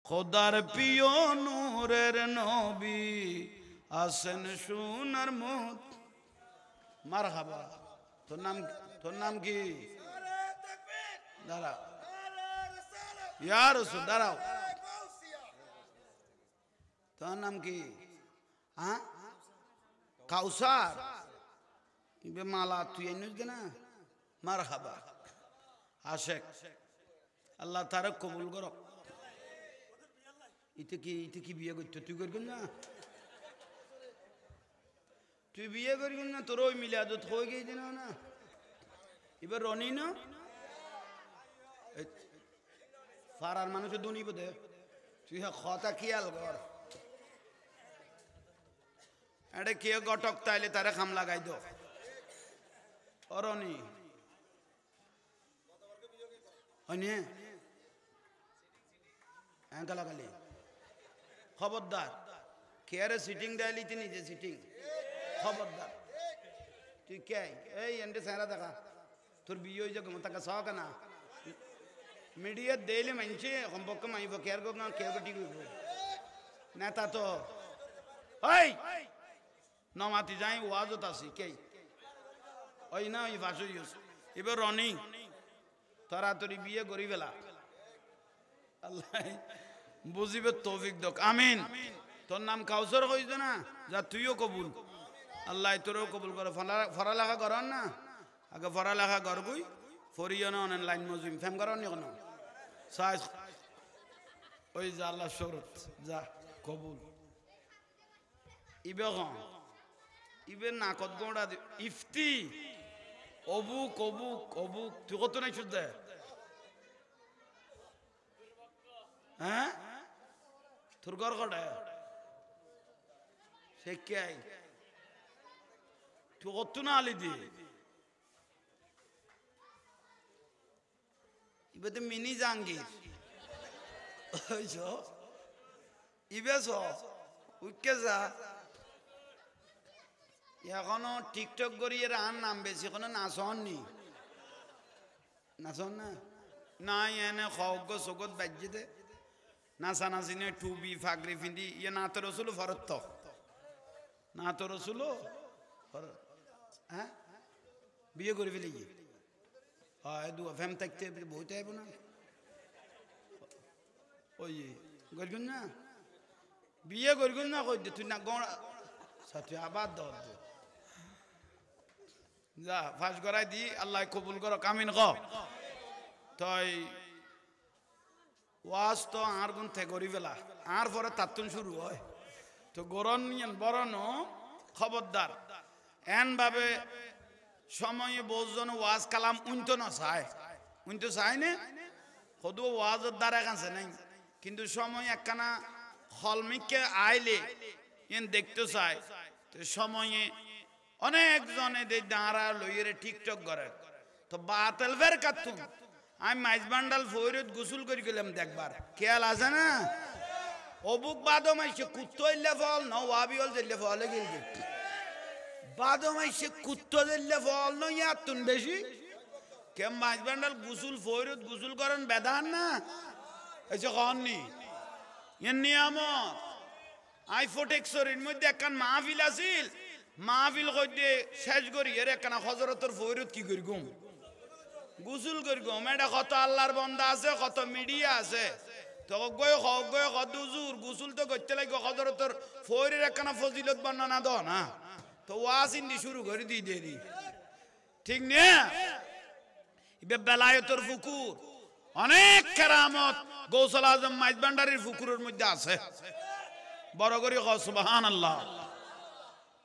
খোদার প্রিয় নূরের নবী আসেন সোনার মত মারহাবা। তোর নাম কি? দাঁড়াও ইয়া রাসূল, দাঁড়াও। তোর নাম কি? হ্যাঁ, কাউসার। ইবে মালা তুই এনুস গে না? মারহাবা। আশেক, আল্লাহ তারে কবুল করক। ইতে কি বিয়ে করতো? তুই করবি না? তুই বিয়ে করবি না? তোর ওই মিলাদত হয়ে গেছে না? এবার রনি না ফারার মানুষের দুনি বোধে। তুই কথা খেয়াল কর। এটা কে গটক তাইলে তারে খাম লাগাই দো। অরনি গালাগালি খবরদার। খেয়ারে সিটিং দেয়লি তুই নিজে সিটিং, খবরদার। তুই কে এই এনটে চেহারা দেখা তোর বিয়ে হয়ে যাবে তাকে শখ না মিডিয়া দেইলে মানছে সম্পর্ক মাইব কেয়ার করব না কেয়ার ঠিক হইব নেতা তো ওই নমাতি যাই ওয়াজত আছি কে ওই না ওই ভাষা ইউজ এবার রনি তাড়াতাড়ি বিয়ে করি ফেলা। আল্লাহ বুঝিবে তৌফিক দক, আমিন। তোর নাম কাউসার কইছ না? যা তুইও কবুল, আল্লাহ তোরও কবুল করে। পড়ালেখা করেন না? আগে পড়ালেখা কর কই ফরিও না অনেক লাইন মজুম ফেম করেন নি কোনো সাইজ ওই যা আল্লাহ শরত যা কবুল। ইবে ইবে নাকত গোড়া ইফতি অবুক অবুক অবুক তুই কত নাই শুদ্ধ? হ্যাঁ তোর ঘর কটা সে কে তুই কত না আলি দি ইবে তো মিনি জাহাঙ্গীর ইবে উঠকে যা এখনো টিকটক করি এর আর নাম বেশি এখনো নাচন নি নাচন না নাই এনে খগ্গ চকত বাজ্যে দে নাচা নাচি নে টুবি ফাগরি ফিন্দি ইয়ে না তো রসুলো ফরত না তো রসুলো হ্যাঁ বিয়ে করে ফেলে গিয়ে হয় দু ফ্যাম থাকতে বইতে আইব না ওই করগুন না বিয়ে করগুন না কই তুই না গড়া সাথে আবার দর যা ফাঁস করাই দি আল্লাহ কবুল করো কামিন ক তাই ওয়াজ তো আর গুণ থেকে করি ফেলা আর পরে তাত্তুন শুরু হয় তো গরম নিয়েন বরণ খবরদার এন ভাবে সময়ে বোঝজন ওয়াজ কালাম উনতো না চায় উনতো চায় না সদু ওয়াজের দ্বারা কাছে নাই কিন্তু সময় একখানা হলমিককে আইলে এন দেখতে চায় তো সময়ে অনেক জনে দাঁড়া লইয়ে টিকটক করে তো বাতেল ফের কাতুন আমি মাইজ বান্ডাল ফৈরত গোসল করে গেলাম দেখবার খেয়াল আছে না অবুক বাদো মাইছে কুত্তো ইল্লে ফল ন ওয়াবি হল জেলে ফলে গেলবে বাদো মাইছে কুত্তো জেলে ফল ন ইয়াতুন বেশি কে মাইজ বান্ডাল গোসল ফৈরত গোসল করেন বেদান না এসে কননি এর নিয়ামত আই ফটেক্সরের মধ্যে একখান মাহফিল আছিল মাহফিল কইতে শেষ করি এর একখানা হজরতর ফৈরত কি করি গুম গোসল করি গুম এটা কত আল্লাহর বন্দা আছে কত মিডিয়া আছে তো গয় কত হুজুর গোসল তো করতে লাগবে হজরতর ফৈরের একখানা ফজিলত বর্ণনা দাও না তো ওয়াজ ইন্দি শুরু করে দি দেরি ঠিক না ইবে বেলায়েতর ফুকুর অনেক কেরামত গৌসুল আজম মাইজ ভান্ডারীর ফুকুরের মধ্যে আছে বড় করে সুবহানাল্লাহ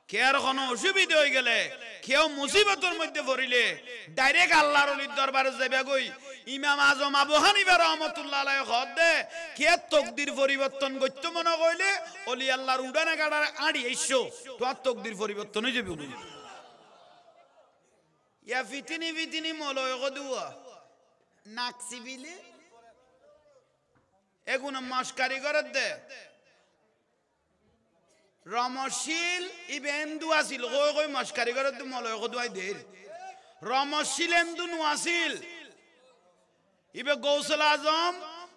কেয়ার কোনো অসুবিধা হয়ে গেলে কেউ মুসিবতের মধ্যে পড়িলে ডাইরেক্ট আল্লাহর ওলির দরবারে যাবে গই ইমাম আজম আবু হানিফা রাহমাতুল্লাহ আলাইহি হদে কে তকদির পরিবর্তন করতে মনে কইলে ওলি আল্লাহর উড়ানে গাড়ার আড়ি আইছো তো তকদির পরিবর্তন হয়ে যাবে বলি ইয়া ফিতিনি মলয় গদুয়া নাকসিবিলে এগুলো মস্কারি করে দে রমশীল ইবেন্দু আসিল কই কই মস্কারি করে দে মলয় গদুয়াই দে রমশীল এন্দু নু আসিল ইবে গৌসুল আজম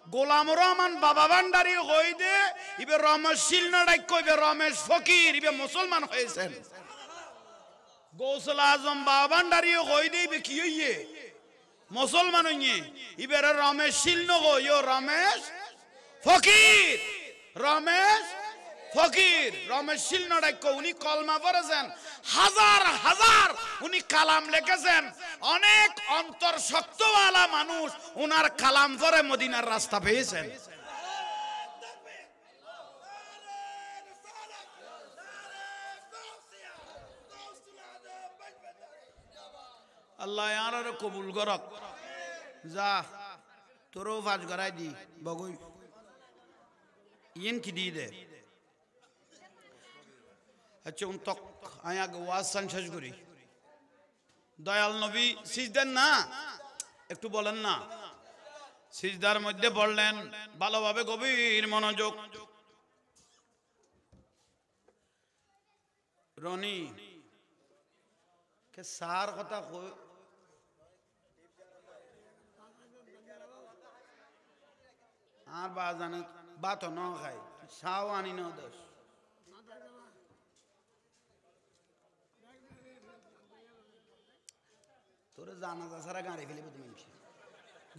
গোলাম রহমান বাবা ভান্ডারী হই দে ইবে রমেশ শিলনড়াই কইবে রমেশ ফকির ইবে মুসলমান হয়েছেন গৌসুল আজম বাবা ভান্ডারী হই দে ইবে কি হইয়ে মুসলমান হইয়ে ইবে রমেশ শিলন হইও রমেশ ফকির রমেশ ফকির রমেশ শিলনড়াই উনি কলমা পড়েছেন হাজার হাজার উনি কালাম লিখেছেন অনেক অন্তর শক্তওয়ালা মানুষ উনার কালাম পড়ে মদিনার রাস্তা পেয়েছেন আল্লাহ আর কবুল করক যা তোরও ফাজ করাই দি বগুই ইন কি দি দে আচ্ছা উন তক আয় আগে ওয়াজ সান শেষ করি দয়াল নবী সিজদার না একটু বলেন না সিজদার মধ্যে পড়লেন ভালোভাবে গভীর মনোযোগ রনি কে সার কথা আর বা জানে বাত ন খাই সাও আনি ন দোষ তোরে জানাজা সারা গাড়ি ফেলিব তুমি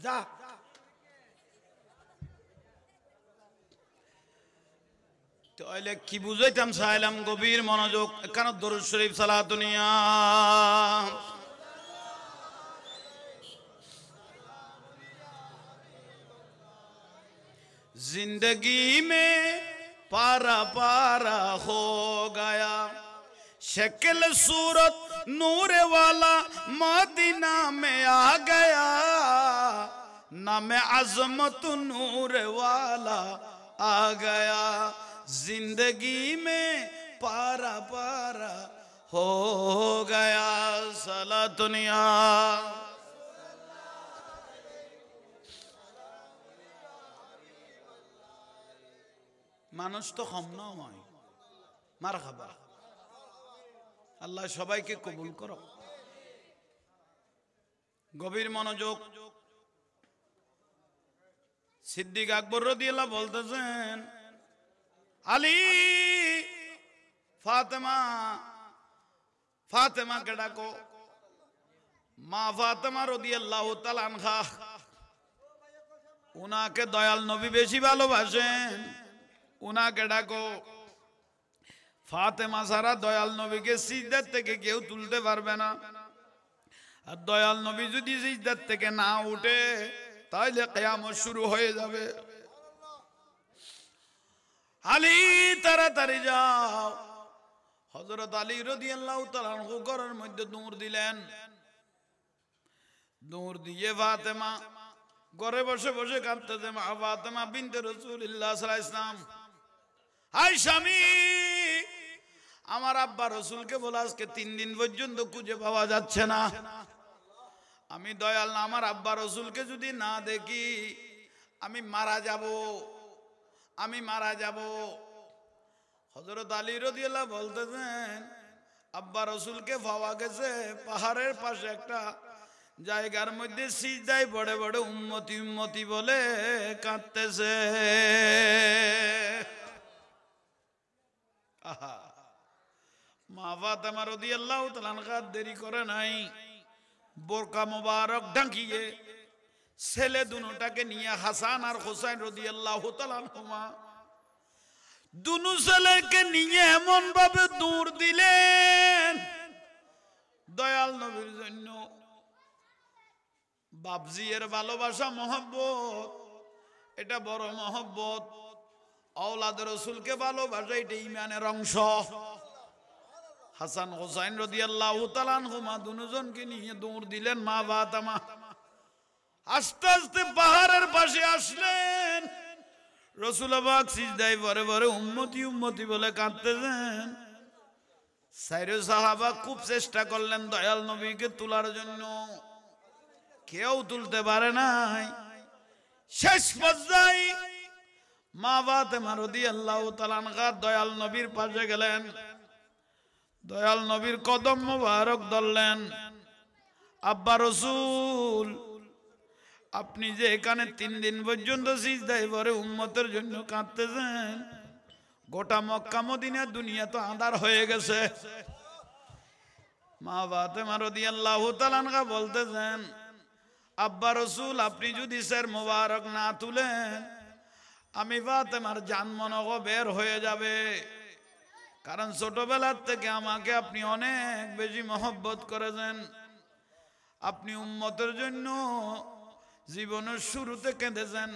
যা তাহলে কি বুঝাইতাম চাইলাম গভীর মনোযোগ এখানে দরুদ শরীফ সালাতুনিয়া जिंदगी में पारा पारा हो गया शक्ल सूरत नूर वाला मदीना में आ गया नाम अजमत नूर वाला आ गया जिंदगी में पारा पारा हो गया सलातुनिया মানুষ তো কম নয় মারহাবা আল্লাহ সবাইকে কবুল করো গভীর মনোযোগ সিদ্দিক আকবর রাদিয়াল্লাহু বলতেছেন আলী ফাতেমা কে ডাকো মা ফাতেমা রাদিয়াল্লাহু তাআলা আনহা উনাকে দয়াল নবী বেশি ভালোবাসেন উনাকে ডাকো ফাতেমা সারা দয়াল নবীকে সিজদা থেকে কেউ তুলতে পারবে না আর দয়াল নবী যদি সিজদা থেকে না উঠে তাহলে কিয়ামত শুরু হয়ে যাবে আলী তাড়াতাড়ি যাও হযরত আলী রাদিয়াল্লাহু তাআলা আনহু ঘরের মধ্যে নূর দিলেন নূর দিয়ে ফাতেমা ঘরে বসে বসে কাঁদতেছে মা ফাতেমা বিনতে রাসূলুল্লাহ সাল্লাল্লাহু আলাইহি ওয়াসাল্লাম আই স্বামী আমার আব্বা রসুলকে বলে আজকে 3 দিন পর্যন্ত খুঁজে পাওয়া যাচ্ছে না আমি দয়াল না আমার আব্বা রসুলকে যদি না দেখি আমি মারা যাব হযরত আলী রাদিয়াল্লাহু বলতেছেন আব্বা রসুলকে পাওয়া গেছে পাহাড়ের পাশে একটা জায়গার মধ্যে সিজদায় বড় বড় উম্মতি উম্মতি বলে কাঁদতেছে মা ফাতেমা রাদিয়াল্লাহু তাআলা আনহা দেরি করে নাই বোরকা মোবারক ঢাকিয়ে ছেলে দুটোটাকে নিয়ে হাসান আর হোসেন রাদিয়াল্লাহু তাআলা আনহুমা দুনো ছেলেকে নিয়ে এমন ভাবে দৌড় দিলেন দয়াল নবীর জন্য বাপজির ভালোবাসা মহব্বত এটা বড় মহব্বত আওলাদ রাসূলকে ভালোবাসা এটা ঈমানের অংশ হাসান হোসেন রাদিয়াল্লাহু তাআলা আনহুমা দুজনকে নিয়ে দৌড় দিলেন মা ফাতেমা আস্তে আস্তে পাহাড়ের পাশে আসলেন রাসূল পাক সিজদায় পড়ে পড়ে উম্মতি উম্মতি বলে কাঁদতেছেন সাইরে সাহাবা খুব চেষ্টা করলেন দয়াল নবীকে তোলার জন্য কেউ তুলতে পারে নাই শেষ পর্যায়ে মা ফাতেমা রাদিয়াল্লাহু তাআলা আনহা দয়াল নবীর পাশে গেলেন দয়াল নবীর কদম মোবারক ধরলেন আব্বা রসুল আপনি যে এখানে 3 দিন পর্যন্ত সিজদায় পড়ে উম্মতের জন্য কাঁদতেছেন, গোটা মক্কা মদিনা দুনিয়া তো আঁধার হয়ে গেছে। মা ফাতেমা রাদিয়াল্লাহু তাআলা আনহা বলতেছেন, আব্বা রসুল আপনি যদি স্যার মোবারক না তুলেন আমি ফাতেমার জান মনও বের হয়ে যাবে, কারণ ছোটবেলার থেকে আমাকে আপনি অনেক বেশি মহব্বত করেছেন। আপনি উম্মতের জন্য জীবনের শুরুতে কেঁদেছেন,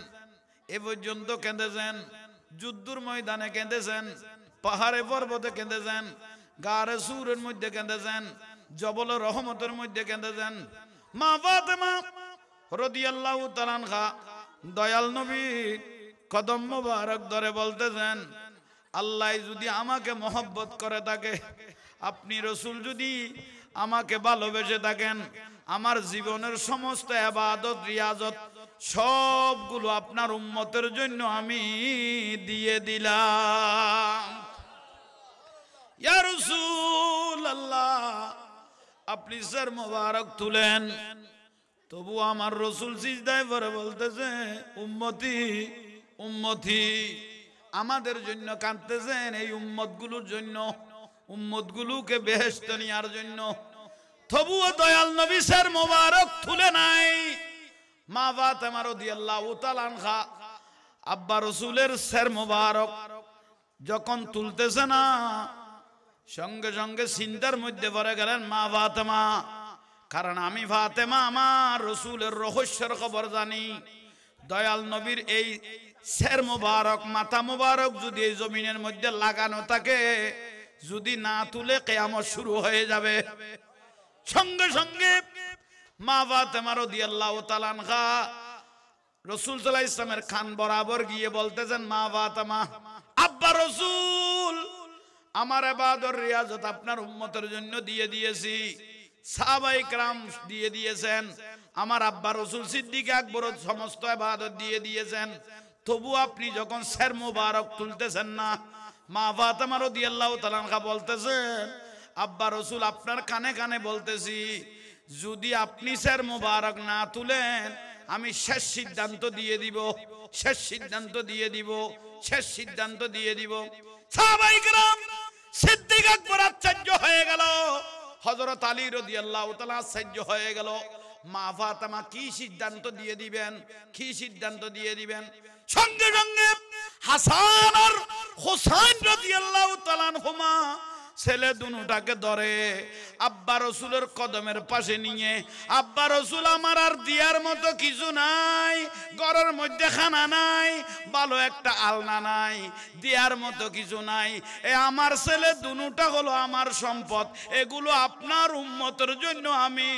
এ পর্যন্ত কেঁদেছেন, যুদ্ধের ময়দানে কেঁদেছেন, পাহাড়ে পর্বতে কেঁদেছেন, গারে সুরের মধ্যে কেঁদেছেন, জবল রহমতের মধ্যে কেঁদেছেন। মা ফাতেমা রাদিয়াল্লাহু তাআলা আনহা দয়াল নবী কদম মোবারক ধরে বলতেছেন, আল্লাহ যদি আমাকে মহব্বত করে থাকে, আপনি রসুল যদি আমাকে ভালোবেসে থাকেন, আমার জীবনের সমস্ত ইবাদত রিয়াজত সবগুলো আপনার উম্মতের জন্য আমি দিয়ে দিলাম। ইয়া রাসূলুল্লাহ আপনি স্যার মোবারক তুলেন, তবু আমার রসুল সিজদায় পড়ে বলতেছে উম্মতি উম্মতি, আমাদের জন্য কাঁদতেছেন, এই উম্মতগুলোর জন্য, উম্মতগুলোকে বেহেশতে নেওয়ার জন্য। তবুও দয়াল নবী স্যার মোবারক তুলে নাই। মা ফাতেমা রাদিয়াল্লাহু তাআলা আনহা আব্বা রসুলের স্যার মোবারক যখন তুলতেছে না, সঙ্গে সঙ্গে চিন্তার মধ্যে পড়ে গেলেন মা ফাতেমা, কারণ আমি ফাতেমা আমার রসুলের রহস্যের খবর জানি। দয়াল নবীর এই স্যার মোবারক মাথা মোবারক যদি এই জমিনের মধ্যে লাগানো থাকে, যদি না তুলে কিয়ামত শুরু হয়ে যাবে। সঙ্গে সঙ্গে মা ফাতেমা রাদিয়াল্লাহু তাআলা আনহা রাসূল সাল্লাল্লাহু আলাইহি ওয়াসাল্লামের কান বরাবর গিয়ে বলতেছেন, মা ফাতেমা আব্বা রসুল আমার ইবাদত রিয়াজত আপনার উম্মতের জন্য দিয়ে দিয়েছি, সাহাবায়ে কেরাম দিয়ে দিয়েছেন, আমার আব্বা রসুল সিদ্দিক আকবর সমস্ত ইবাদত দিয়ে দিয়েছেন, তবু আপনি যখন স্যার মোবারক তুলতেছেন না। মা ফাতেমা রাদিয়াল্লাহু তাআলা আনহা বলতেছেন, আব্বা রসুল আপনার কানে কানে বলতেছি, যদি আপনি স্যার মোবারক না তুলেন আমি শেষ সিদ্ধান্ত দিয়ে দিব, শেষ সিদ্ধান্ত দিয়ে দিব, শেষ সিদ্ধান্ত দিয়ে দিব। সাহাবায়ে কেরাম সিদ্দিক আকবর আশ্চর্য হয়ে গেল, হযরত আলী রাদিয়াল্লাহু তাআলা আশ্চর্য হয়ে গেল। মা ফাতেমা কি সিদ্ধান্ত দিয়ে দিবেন, কি সিদ্ধান্ত দিয়ে দিবেন? সঙ্গে সঙ্গে হাসান আর হোসেন রাদিয়াল্লাহু তাআলা আনহুমা ছেলে দুটাকে ধরে আব্বা রসুলের কদমের পাশে নিয়ে, আব্বা রসুল আমার আর দিয়ার মতো কিছু নাই, ঘরের মধ্যে খানা নাই, ভালো একটা আলনা নাই, দিয়ার মতো কিছু নাই, এ আমার ছেলে দুটা হলো আমার সম্পদ, এগুলো আপনার উম্মতের জন্য আমি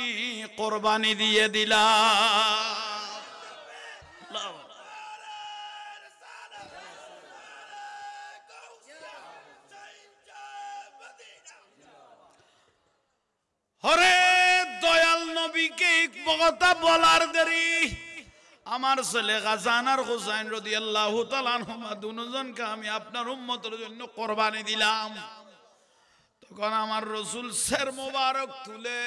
কোরবানি দিয়ে দিলাম। হরে দয়াল নবীকে কথা বলার দেরি, আমার ছেলে হাসান আর হোসেন রাদিয়াল্লাহু তাআলা আনহুমা দুজনকে আমি আপনার উম্মতের জন্য কোরবানি দিলাম। তখন আমার রসুল স্যার মোবারক তুলে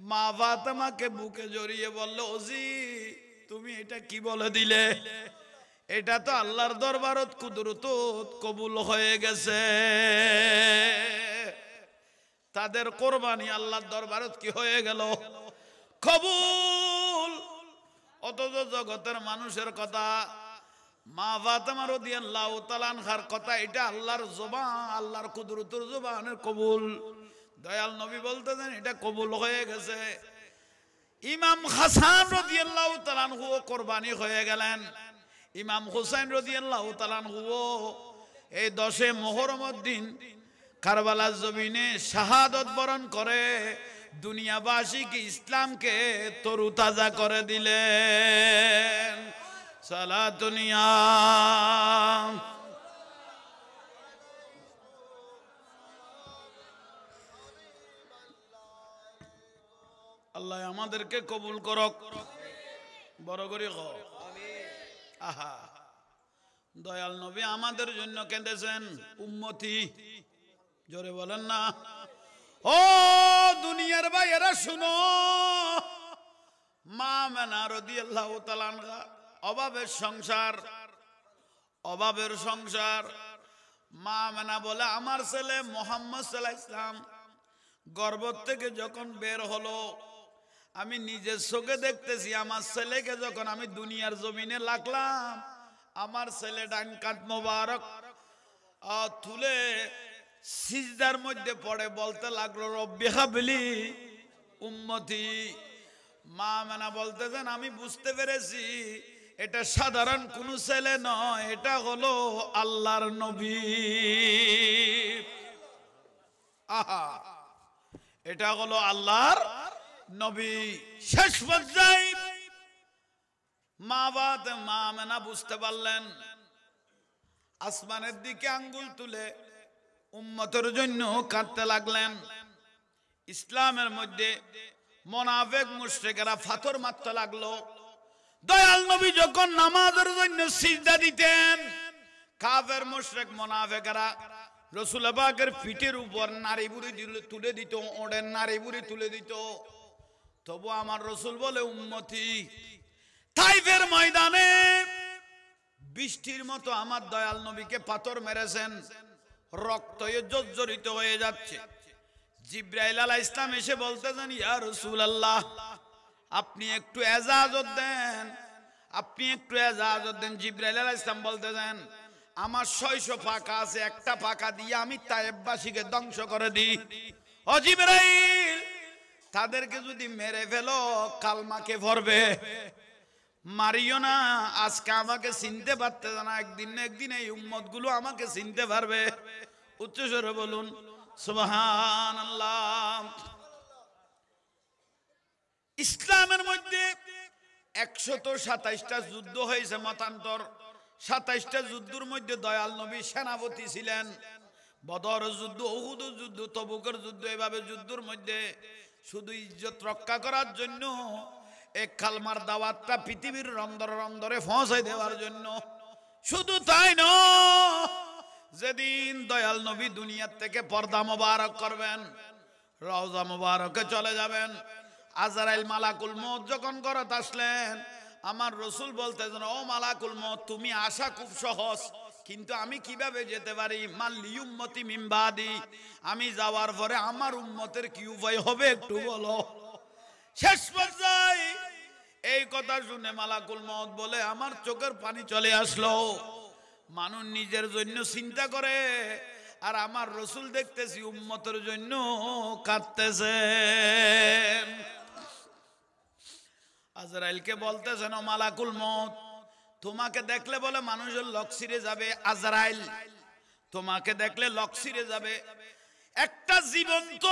মা ফাতেমাকে বুকে জড়িয়ে বলল, ওজি তুমি এটা কি বলে দিলে? এটা তো আল্লাহর দরবারত কুদরত কবুল হয়ে গেছে, তাদের কোরবানি আল্লাহর দরবারত কি হয়ে গেল? কবুল। অথচ জগতের মানুষের কথা, মা ফাতেমা রাদিয়াল্লাহু তাআলা আনহার কথা, এটা আল্লাহর জবান, আল্লাহর কুদরতের জবানের কবুল। দয়াল নবী বলতেছেন এটা কবুল হয়ে গেছে। ইমাম হাসান রাদিয়াল্লাহু তাআলা আনহু কোরবানি হয়ে গেলেন, ইমাম হোসেন রাদিয়াল্লাহু তাআলা আনহু এই 10 মুহররমের দিন কারবালার জমিনে শাহাদত বরণ করে দুনিয়াবাসীকে ইসলামকে তরুতাজা করে দিলেন। সালাতুনিয়া আল্লাহ আমাদেরকে কবুল করক, বড় করে কও আমিন। আহা, দয়াল নবী আমাদের জন্য কেঁদেছেন, উম্মতি জোরে বলেন না। ও দুনিয়ার ভাইয়েরা শুনো, মা আমেনা রাদিয়াল্লাহু তাআলা আনহা অভাবের সংসার, অভাবের সংসার। মা আমেনা বলে আমার ছেলে মুহাম্মদ সাল্লাল্লাহু আলাইহি ওয়াসাল্লাম গর্ভ থেকে যখন বের হলো, আমি নিজের চোখে দেখতেছি আমার ছেলেকে যখন আমি দুনিয়ার জমিনে লাগলাম, আমার ছেলে ডান কাঁধ মোবারক তুলে সিজদার মধ্যে পড়ে বলতে লাগলো রব্বি হাবলি উম্মতি। মা আমেনা বলতেছেন আমি বুঝতে পেরেছি এটা সাধারণ কোন ছেলে নয়, এটা হলো আল্লাহর নবী। আহা, এটা হলো আল্লাহর নবী। শেষ পর্যায়ে মা আমেনা বুঝতে পারলেন, আসমানের দিকে আঙ্গুল তুলে উম্মতের জন্য কাঁদতে লাগলেন। ইসলামের মধ্যে মুনাফিক মুশরিকরা পাথর মারতে লাগলো। দয়াল নবী যখন নামাজের জন্য সিজদা দিতেন, কাফের মুশরিক মুনাফিকরা রাসূল পাকের পিঠের উপর নারী বুড়ি তুলে দিত, ওড়ের নারী বুড়ি তুলে দিত। তবু আমার রাসূল বলে উম্মতি। তাইফের ময়দানে বৃষ্টির মতো আমার দয়াল নবীকে পাথর মেরেছেন, রক্তয়ে জর্জরিত হয়ে যাচ্ছে। জিবরাইল আলাইহিস সালাম এসে বলতেছেন ইয়া রাসূলুল্লাহ, আপনি একটু ইজাজত দেন, আপনি একটু ইজাজত দেন। জিবরাইল আলাইহিস সালাম বলতেছেন আমার 600 পাকা আছে, একটা পাকা দিয়ে আমি তায়েববাসীকে ধ্বংস করে দিই। ও জিবরাইল, তাদেরকে যদি মেরে ফেলো কালমাকে পড়বে, মারিও না। আজকে আমাকে চিনতে পারতেছে না, একদিন না একদিন এই উম্মত গুলো আমাকে চিনতে পারবে। উচ্চস্বরে বলুন সুবহানাল্লাহ। ইসলামের মধ্যে 127টা যুদ্ধ হয়েছে, মতান্তর 27টা যুদ্ধের মধ্যে দয়াল নবী সেনাপতি ছিলেন। বদর যুদ্ধ, উহুদ যুদ্ধ, তবুকের যুদ্ধ, এভাবে যুদ্ধের মধ্যে শুধু ইজ্জত রক্ষা করার জন্য, এক কালমার দাওয়াতটা পৃথিবীর রন্দরে রন্দরে পৌঁছাই দেওয়ার জন্য। শুধু তাই নয়, যেদিন দয়াল নবী দুনিয়ার থেকে পর্দা মোবারক করবেন, রওজা মোবারকে চলে যাবেন, আজরাইল মালাকুল মউত যখন ঘরে আসলেন, আমার রাসূল বলতেছেন ও মালাকুল মউত, তুমি আসা খুব সহজ, কিন্তু আমি কিভাবে যেতে পারি? মাল্লি উম্মতি মিন বাদি, আমি যাওয়ার পরে আমার উম্মতের কি উপায় হবে একটু বলো। শেষ পর্যায়ে এই কথা শুনে মালাকুল মউত বলে আমার চোখের পানি চলে আসলো। মানুষ নিজের জন্য চিন্তা করে, আর আমার রাসূল দেখতেছি উম্মতের জন্য কাঁদতেছে। আজরাইলকে বলতেছেন ও মালাকুল মউত, তোমাকে দেখলে বলে মানুষের লক ছিঁড়ে যাবে। আজরাইল, তোমাকে দেখলে লক ছিঁড়ে যাবে। একটা জীবন্ত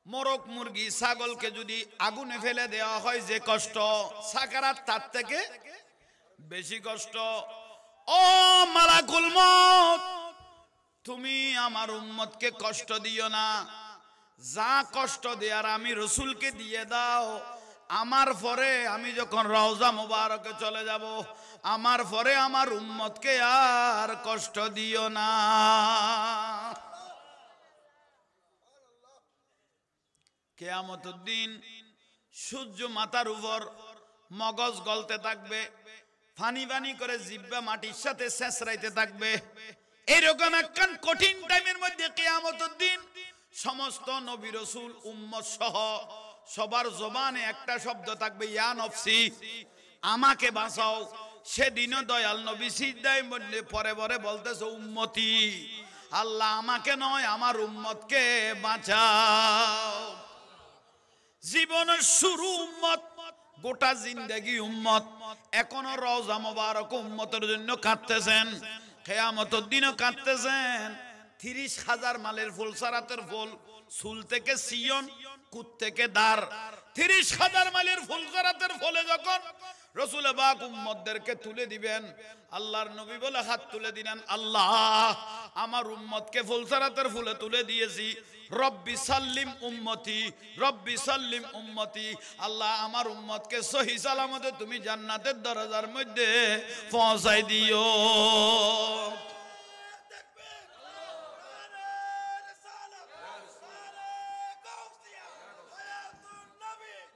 মোরগ, মুরগি, ছাগলকে যদি আগুনে ফেলে দেওয়া হয় যে কষ্ট, সাকারাত তার থেকে বেশি কষ্ট। ও মালাকুল মউত, তুমি আমার উম্মতকে কষ্ট দিও না, যা কষ্ট দেয়ার আমি রাসূলকে দিয়ে দাও। আমার পরে আমি যখন রওজা মুবারকে চলে যাব, আমার পরে আমার উম্মতকে আর কষ্ট দিও না। কিয়ামতের দিন সূর্য মাথার উপর, মগজ গলতে থাকবে, ফানি ফানি করে জিহ্বা মাটির সাথে ছেঁচড়াইতে থাকবে। এরকম একখান কঠিন টাইমের মধ্যে কিয়ামতের দিন সমস্ত নবী রাসূল উম্মত সহ সবার জবানে একটা শব্দ থাকবে, ইয়া নফসি, আমাকে বাঁচাও। সেদিনও দয়াল নবী সিজদায় মধ্যে পরে পরে বলতেছে উম্মতি, আল্লাহ আমাকে নয় আমার উম্মতকে বাঁচাও। জীবনের শুরু উম্মত, গোটা জিন্দেগি উম্মত, এখনো রওজা মোবারক উম্মতের জন্য কাঁদতেছেন, কিয়ামতের দিনও কাঁদতেছেন। 30,000 মালের ফুল, সারাতের ফুল, চুল থেকে সিয়ন, কুত থেকে দার, 30,000 মালের ফুল সারাতের ফলে যখন রাসূল পাক উম্মতদেরকে তুলে দিবেন, আল্লাহর নবী বলে হাত তুলে দিলেন, আল্লাহ আমার উম্মতকে ফুলসারাতের ফুলে তুলে দিয়েছি, রব্বি সাল্লিম উম্মতি, রব্বি সাল্লিম উম্মতি। আল্লাহ আমার উম্মতকে সহি সালামতে তুমি জান্নাতের দরজার মধ্যে পৌঁছাই দিও।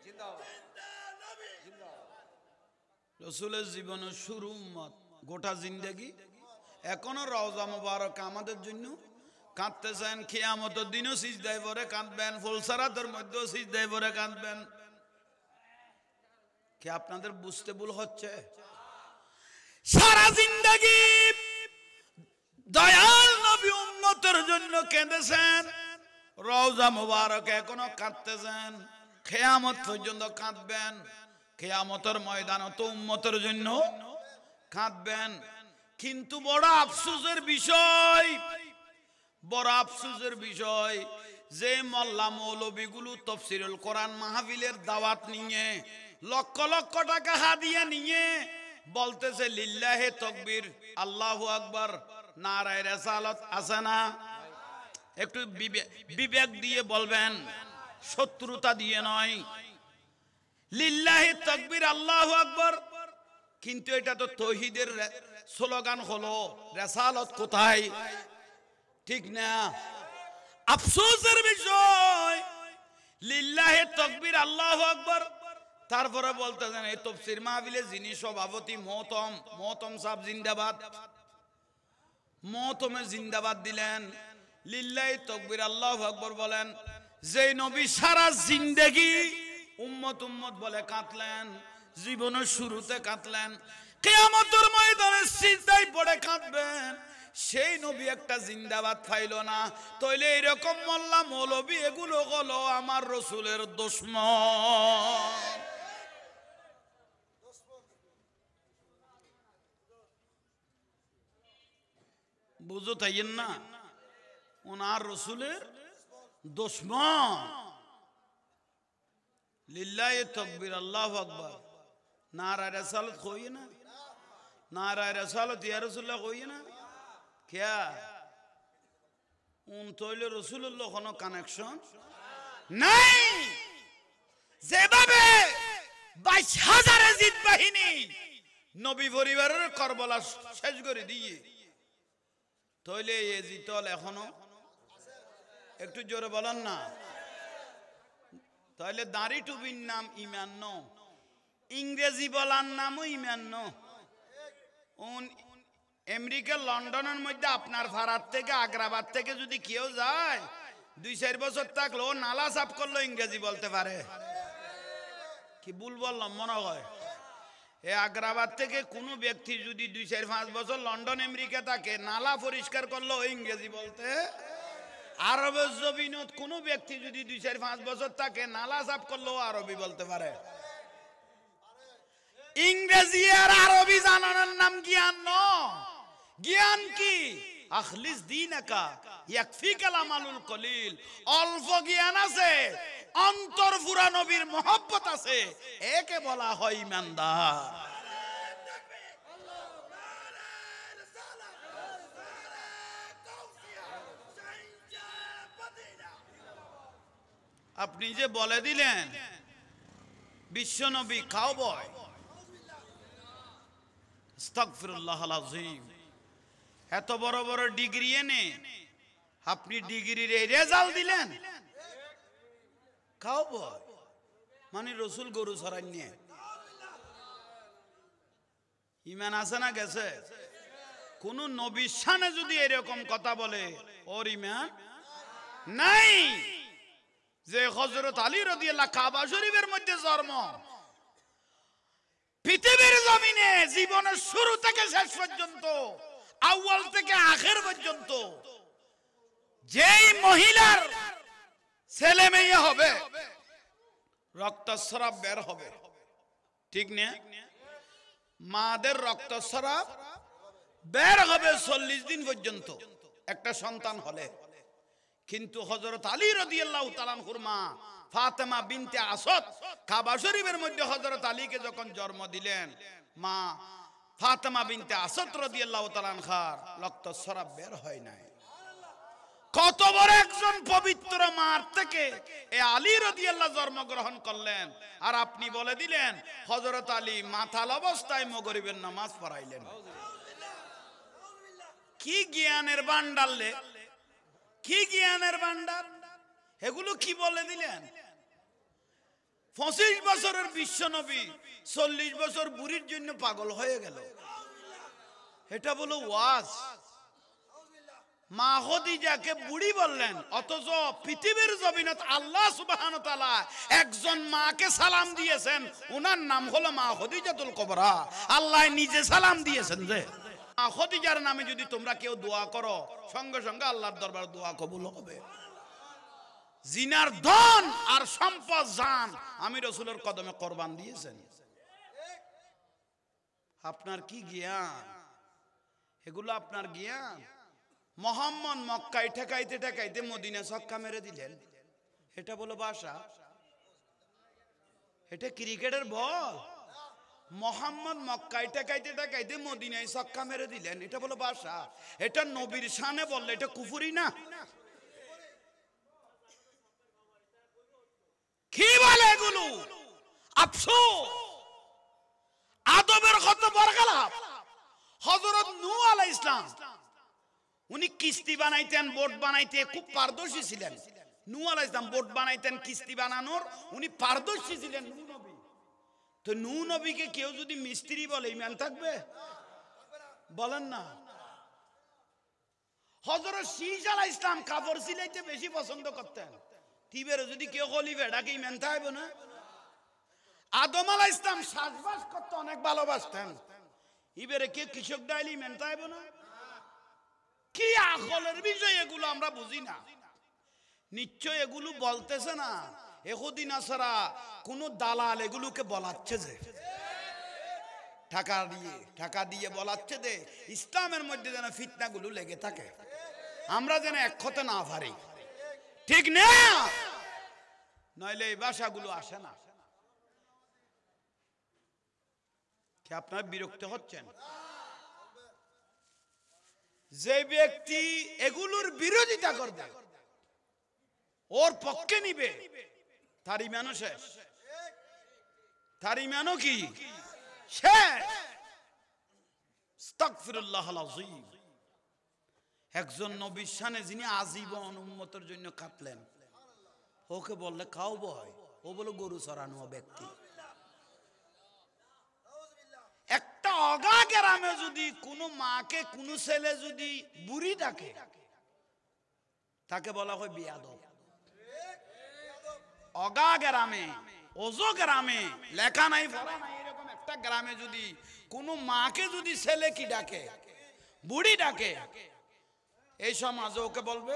জিন্দাবাদ। রসুলের জীবনের শুরু উম্মত গোটা জিন্দেগি এখনো রওজা মুবারক আমাদের জন্য কাঁদতেছেন। কিয়ামতের দিনও সিজদায় পড়ে কাঁদবেন, ফুলসারাতের মধ্যেও সিজদায় পড়ে কাঁদবেন। কি আপনাদের বুঝতে ভুল হচ্ছে? সারা জিন্দেগি দয়াল নবী উম্মতের জন্য কেঁদেছেন, রওজা মুবারক এখনো কাঁদতেছেন, কিয়ামত পর্যন্ত কাঁদবেন। কিয়ামতের ময়দানে তো উম্মতের জন্য কাঁদবেন। কিন্তু বড় আফসোসের বিষয়, বড় আফসোসের বিষয় যে মোল্লা মৌলবীগুলো তাফসীরুল কোরআন মাহফিলের দাওয়াত নিয়ে লক্ষ লক্ষ টাকা হাদিয়া নিয়ে বলতেছে লিল্লাহে তাকবীর, আল্লাহু আকবার, নারায়ে রিসালাত আছে না? একটু বিবেক দিয়ে বলবেন, শত্রুতা দিয়ে নয়। লিল্লাহে তাকবীর, আল্লাহু আকবার, কিন্তু এটা তো তৌহিদের স্লোগান হলো, রিসালাত কোথায়? ঠিক না? আফসোসের বিষয় লিল্লাহে তাকবীর, আল্লাহু আকবার, তারপরে বলতেছেন এই তাফসীর মাহফিলে যিনি সভাপতি মোহতম সাহেব জিন্দাবাদ, মোহতমে জিন্দাবাদ দিলেন, লিল্লাহি তাকবীর আল্লাহু আকবার বলেন। যেই নবী সারা জিন্দেগি উম্মত উম্মত বলে কাঁদলেন, জীবনের শুরুতে কাঁদলেন, কিয়ামতের ময়দানে সিজদায় পড়ে কাঁদবেন, সেই নবী একটা জিন্দাবাদ পাইল না। তাইলে এরকম মোল্লা মৌলবী এগুলো হলো আমার রসুলের দুশমন। বুঝো তাইয়েন না, ওনার রসুলের দুশমন। লিল্লাহি তাকবীর, আল্লাহু আকবার, নারায়ে রিসালাত কইয়ে না, নারায়ে রিসালাত ইয়া রাসূলুল্লাহ কইয়ে না। क्या उन तोइले रसूलुल्लाह কোনো কানেকশন নাই। যেভাবে 22,000 জিদ বাহিনী নবী পরিবারের কারবালা শেষ করে দিয়ে তইলে এই জিতল এখনো একটু জোরে বলেন না। তাহলে দাড়ি টুপির নাম ঈমান ন, ইংরেজি বলার নামও ঈমান ন। আমেরিকা লন্ডনের মধ্যে আপনার ভারত থেকে আগ্রাবাদ থেকে যদি কেউ যায় 2-4 বছর থাকলো নালা সাফ করলো ইংরেজি বলতে পারে। কি ভুল বললাম মনে হয়? এই আগ্রাবাদ থেকে কোনো ব্যক্তি যদি 2-4-5 বছর লন্ডন আমেরিকা থাকে নালা পরিষ্কার করলো ইংরেজি বলতে। আরবের জমিনত কোনো ব্যক্তি যদি 2-4-5 বছর থাকে নালা সাফ করলো আরবি বলতে পারে। ইংরেজি আর আরবি জানানোর নাম জ্ঞান নয়। জ্ঞান কি? আখলিস দীনাকা ইয়াকফিকাল আমালুল কলিল। অল্প জ্ঞান আছে, অন্তর পুরা নবীর মহব্বত আছে, একে বলা হয় ঈমানদার। আপনি যে বলে দিলেন বিশ্ব নবী কাউবয়, আস্তাগফিরুল্লাহল আযীম, এত বড় বড় ডিগ্রি এনে আপনি ডিগ্রির এই রেজাল্ট দিলেন। কাউবয় মানে রসুল গরু চড়াই নিয়ে। ঈমান আছে না গেছে? কোন নবীর শানে যদি এরকম কথা বলে ওর ঈমান নাই। যে হযরত আলী রাদিয়াল্লাহু কাবা শরীফের মধ্যে জন্ম, পৃথিবীর জমিনে জীবনের শুরু থেকে শেষ পর্যন্ত, আউয়াল থেকে আখির পর্যন্ত যেই মহিলার ছেলে মেয়ে হবে রক্তস্রাব বের হবে, ঠিক না? মাদের রক্তস্রাব বের হবে 40 দিন পর্যন্ত একটা সন্তান হলে। কিন্তু হযরত আলী রাদিয়াল্লাহু তাআলা আনহুর মা ফাতেমা বিনতে আসাদ কাবা শরীফের মধ্যে হযরত আলীকে যখন জন্ম দিলেন, মা ফাতেমা বিনতে আসাদ রাদিয়াল্লাহু তাআলা আনহার রক্তস্রাব বের হয় নাই। কত বড় একজন পবিত্র মার থেকে এই আলী রাদিয়াল্লাহু জন্মগ্রহণ করলেন, আর আপনি বলে দিলেন হযরত আলী মাথাল অবস্থায় মাগরিবের নামাজ পড়াইলেন। কি জ্ঞানের ভান্ডার লে, কি জ্ঞানের ভান্ডার! এগুলো কি বলে দিলেন? 25 বছরের বিশ্ব নবী 40 বছর বুড়ির জন্য পাগল হয়ে গেল। এটা বলো ওয়াজ। মা খদিজাকে বুড়ি বললেন, অথচ পৃথিবীর জমিনত আল্লাহ সুবহানাহু ওয়া তাআলা একজন মাকে সালাম দিয়েছেন, ওনার নাম হলো মা খদিজাতুল কুবরা। আল্লাহ নিজে সালাম দিয়েছেন যে মা খদিজার নামে যদি তোমরা কেউ দোয়া করো, সঙ্গে সঙ্গে আল্লাহর দরবারে দোয়া কবুল হবে। জিনার ধন আর সম্পদ জান আমি রাসূলের কদমে কুরবান দিয়েছেন। আপনার কি জ্ঞান? এগুলো আপনার জ্ঞান? মোহাম্মদ মক্কায় ঠেকাইতে ঠেকাইতে মদিনা ছক্কা মেরে দিলেন, এটা বলো ভাষা? এটা ক্রিকেটের বল? মোহাম্মদ মক্কায় ঠেকাইতে ঠেকাইতে মদিনায় ছক্কা মেরে দিলেন, এটা বলো ভাষা? এটা নবীর শানে বললে এটা কুফরি না? কি বলে এগুলো? আফসোস, আদবের কত বরখালাপ। হযরত নূহ আলাইহিস সালাম উনি কিস্তি বানাইতেন, বোট বানাইতে খুব পারদর্শী ছিলেন। নূহ আলাইহিস সালাম বোট বানাইতেন, কিস্তি বানানোর উনি পারদর্শী ছিলেন নূহ নবী। তো নূহ নবীকে কেউ যদি মিস্ত্রি বলে ঈমান থাকবে? বলেন না। হযরত শীশ আলাইহিস সালাম কাপড় সিলাইতে বেশি পছন্দ করতেন, তিবের যদি কেউ খলিফা ডাকে ঈমান থাকবে না? আদম আলাইহিস সালাম শ্বাসবাস করতে অনেক ভালোবাসতেন, ইবেরে কেউ কৃষক ডাইলি ঈমান থাকবে না? কি আকলের বিষয় এগুলো আমরা বুঝি না। নিশ্চয় এগুলো বলতেছে না এহুদি নাসারা কোন দালাল এগুলোকে বলাচ্ছে যে টাকা দিয়ে বলাচ্ছে যে ইসলামের মধ্যে যেন ফিতনাগুলো লেগে থাকে, আমরা যেন এক হতে না পারি। ঠিক না? নইলে এই ভাষাগুলো আসে না। কি আপনারা বিরক্ত হচ্ছেন? যে ব্যক্তি এগুলোর বিরোধিতা করবে, ওর পক্ষে নিবে, তার ঈমানও শেষ। তার ঈমানও কি শেষ। আস্তাগফিরুল্লাহাল আযীম। একজন নবীর শানে যিনি আজীবন উম্মতের জন্য কাঁদলেন, ওকে বললে খাও ভয়, ও বলে গরু চড়ানো ব্যক্তি। একটা অগা গ্রামে যদি কোনো মাকে কোনো ছেলে যদি বুড়ি ডাকে, তাকে বলা হয় বিয়াদব। অগা গ্রামে, ওজো গ্রামে, লেখা নাই পড়া নাই এরকম একটা গ্রামে যদি কোনো মাকে যদি ছেলে কি ডাকে, বুড়ি ডাকে, এই সমাজে ওকে বলবে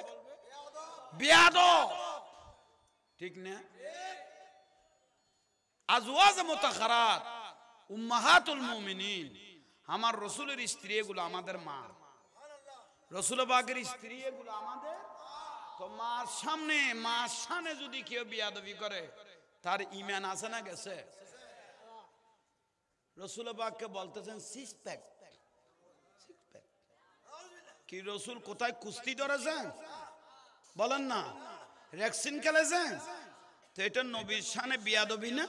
বিয়াদব। ঠিক না? আজওয়াজ মুতাখারাত উম্মাহাতুল মুমিনিন, আমার রাসূলের স্ত্রী এগুলো আমাদের মা, রাসূল পাকের স্ত্রী এগুলো আমাদের। তো মার সামনে, মার সামনে যদি কেউ বিয়াদবি করে, তার ঈমান আছে না গেছে? রাসূল পাককে বলতেছেন সিক্স প্যাক। কি রাসূল কোথায় কুস্তি ধরেছেন? বলেন না। রেক্সিন খেলেছেন? তো এটা নবীর সামনে বিয়াদবি না?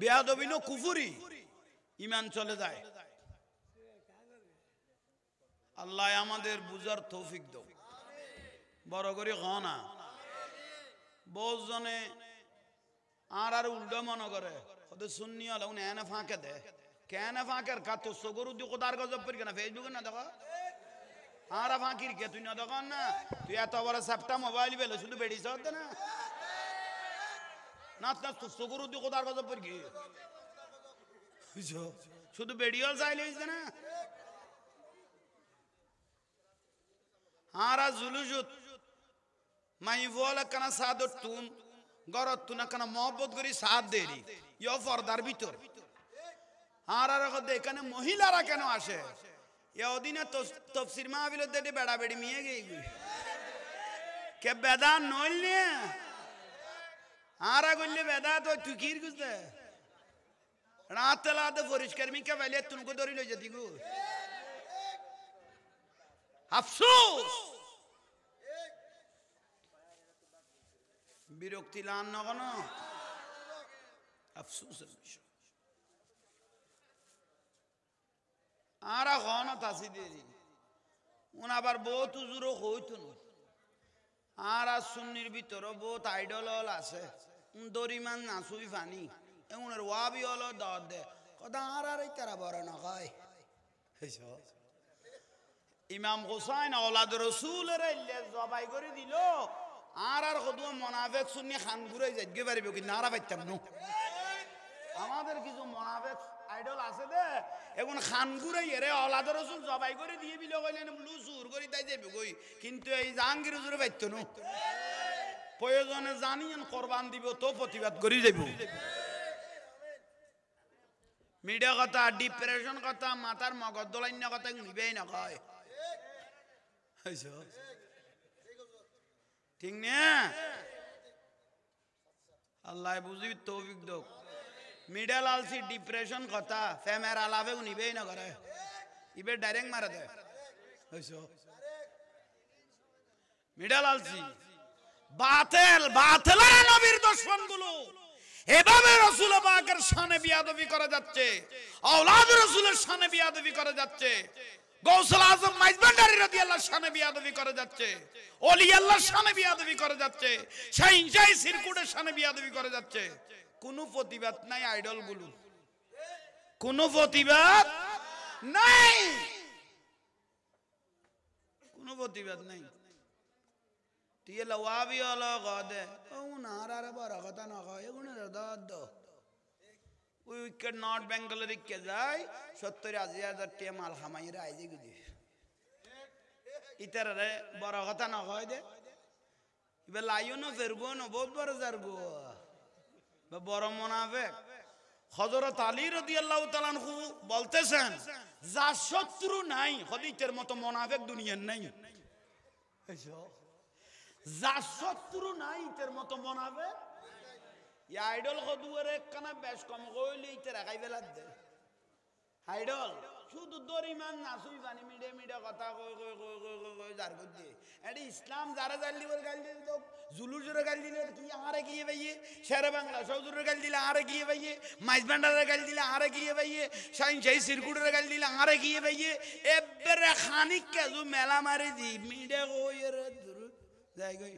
বিয়াদবি না কুফরি, ঈমান চলে যায়। আল্লাহ আমাদের বুঝার তৌফিক দাও। বড় করে না বহুত জনে আর উল্টো মনে করে ওদের সুন্নি হলে উনি এনে ফাঁকে দেয়। কেন ফাঁকের কা তো সগরু দিয়ে কোদার গজব করি কেনা ফেসবুকে না দেখো আর ফাঁকির কে তুই না দেখো না, তুই এত বড় সাপটা মোবাইল বেলো শুধু বেড়িস হতে না না না তো সগরু দিয়ে কোদার গজব করি কি শুধু বেড়িও চাইলে না আর জুলুজুত মাই বল কানা সাদত তুন গরত তুনা কানা মহব্বত করি সাদ দেরি ইয় পর্দার ভিতর। আর এখানে মহিলারা কেন আসে? এদিনে তফসির মাহফিলের দেটে বেড়া বেড়ি মিয়ে গেই কে বেদা নইল নিয়ে আর করলে বেদা তো তুই কির গুজতে রাত তেলাতে পরিষ্কার মিকে পাইলে তুনকে ধরি লই যেতি গো। আফসোস, বিরক্তি লান না কেন? আফসোসের বিষয়। আর এখন তাসি দেরি উন আবার বহুত উজুরও হইতো না। আর সুন্নির ভিতরে বহুত আইডল আছে, দরিমান নাসুই ফানি এমনের ওয়াবি হলো দাওয়াত দে কথা আর তারা বড় না কয় ইমাম হুসাইন আওলাদ রসুলের জবাই করে দিল আর কদু মোনাফেক শুনি খান ঘুরে যাইতে পারিব কি নারা পাইতাম ন আমাদের কিছু মোনাফেক আইডল আছে দে এখন খান ঘুরে এরে আওলাদ রসুল জবাই করে দিয়ে বিল কইলেন লুসুর করি তাই যাইবে কই কিন্তু এই জাহাঙ্গীর হুজুরে পাইতো না প্রয়োজনে জানিয়েন কোরবান দিব তো প্রতিবাদ করি যাইব মিডিয়া কথা ডিপ্রেশন কথা মাথার মগজ দোলাইন্য কথা নিবেই না কয় ঠিক না আল্লাহ বুঝি তৌফিক দোক মিডল আলসি ডিপ্রেশন কথা ফেমের আলাপে নিবেই না করে ইবে ডাইরেক্ট মারা দেয় মিডল আলসি বাতিল বাতিল নবীর দুশমন গুলো এভাবে রাসূল পাকের শানে বিয়াদবি করা যাচ্ছে আওলাদ রাসূলের শানে বিয়াদবি করা যাচ্ছে গৌসুল আজম মাইজভান্ডারী রাদিয়াল্লাহু শানে বিয়াদবি করা যাচ্ছে ওলি আল্লাহর শানে বিয়াদবি করা যাচ্ছে শাইন শাহ সিরকুটের শানে বিয়াদবি করা যাচ্ছে কোনো প্রতিবাদ নাই আইডল গুলো কোনো প্রতিবাদ নাই কোনো প্রতিবাদ নাই তুই লওয়াবি হলো গদে ও নারার বড় কথা না কয় এগুনের দাদ উইকেট নর্থ বেঙ্গলের কে যায় 70,000 টাকা মাল খামাই রাইজে গুজি ইতার বড় কথা না কয় দে ইবে লাইও না ফেরগো না বহুত বড় জারগো বা বড় মুনাফিক হযরত আলী রাদিয়াল্লাহু তাআলা আনহু বলতেছেন যা শত্রু নাই হদিতের মতো মুনাফিক দুনিয়ার নাই যা শত্রু নাই এর মতো মুনাফিক ইয়া আইডল কদুয়ারে কানা বেশ কম কইলে ইতে রাখাই বেলা দে আইডল শুধু দরিমান নাসুই জানি মিডে মিডে কথা কই কই কই কই কই জার কই দে এডি ইসলাম যারা জানলি বল গাল দিল তো জুলুর জোরে গাল দিলে কি আরে গিয়ে ভাইয়ে শেরে বাংলা সৌজুরের গাল দিলে আরে গিয়ে ভাইয়ে মাইজবান্ডারের গাল দিলে আরে গিয়ে ভাইয়ে শাইন শাহ সিরকুটের গাল দিলে আরে গিয়ে ভাইয়ে এবারে খানিক কেজু মেলা মারি দি মিডে কই রে দূর যাই গই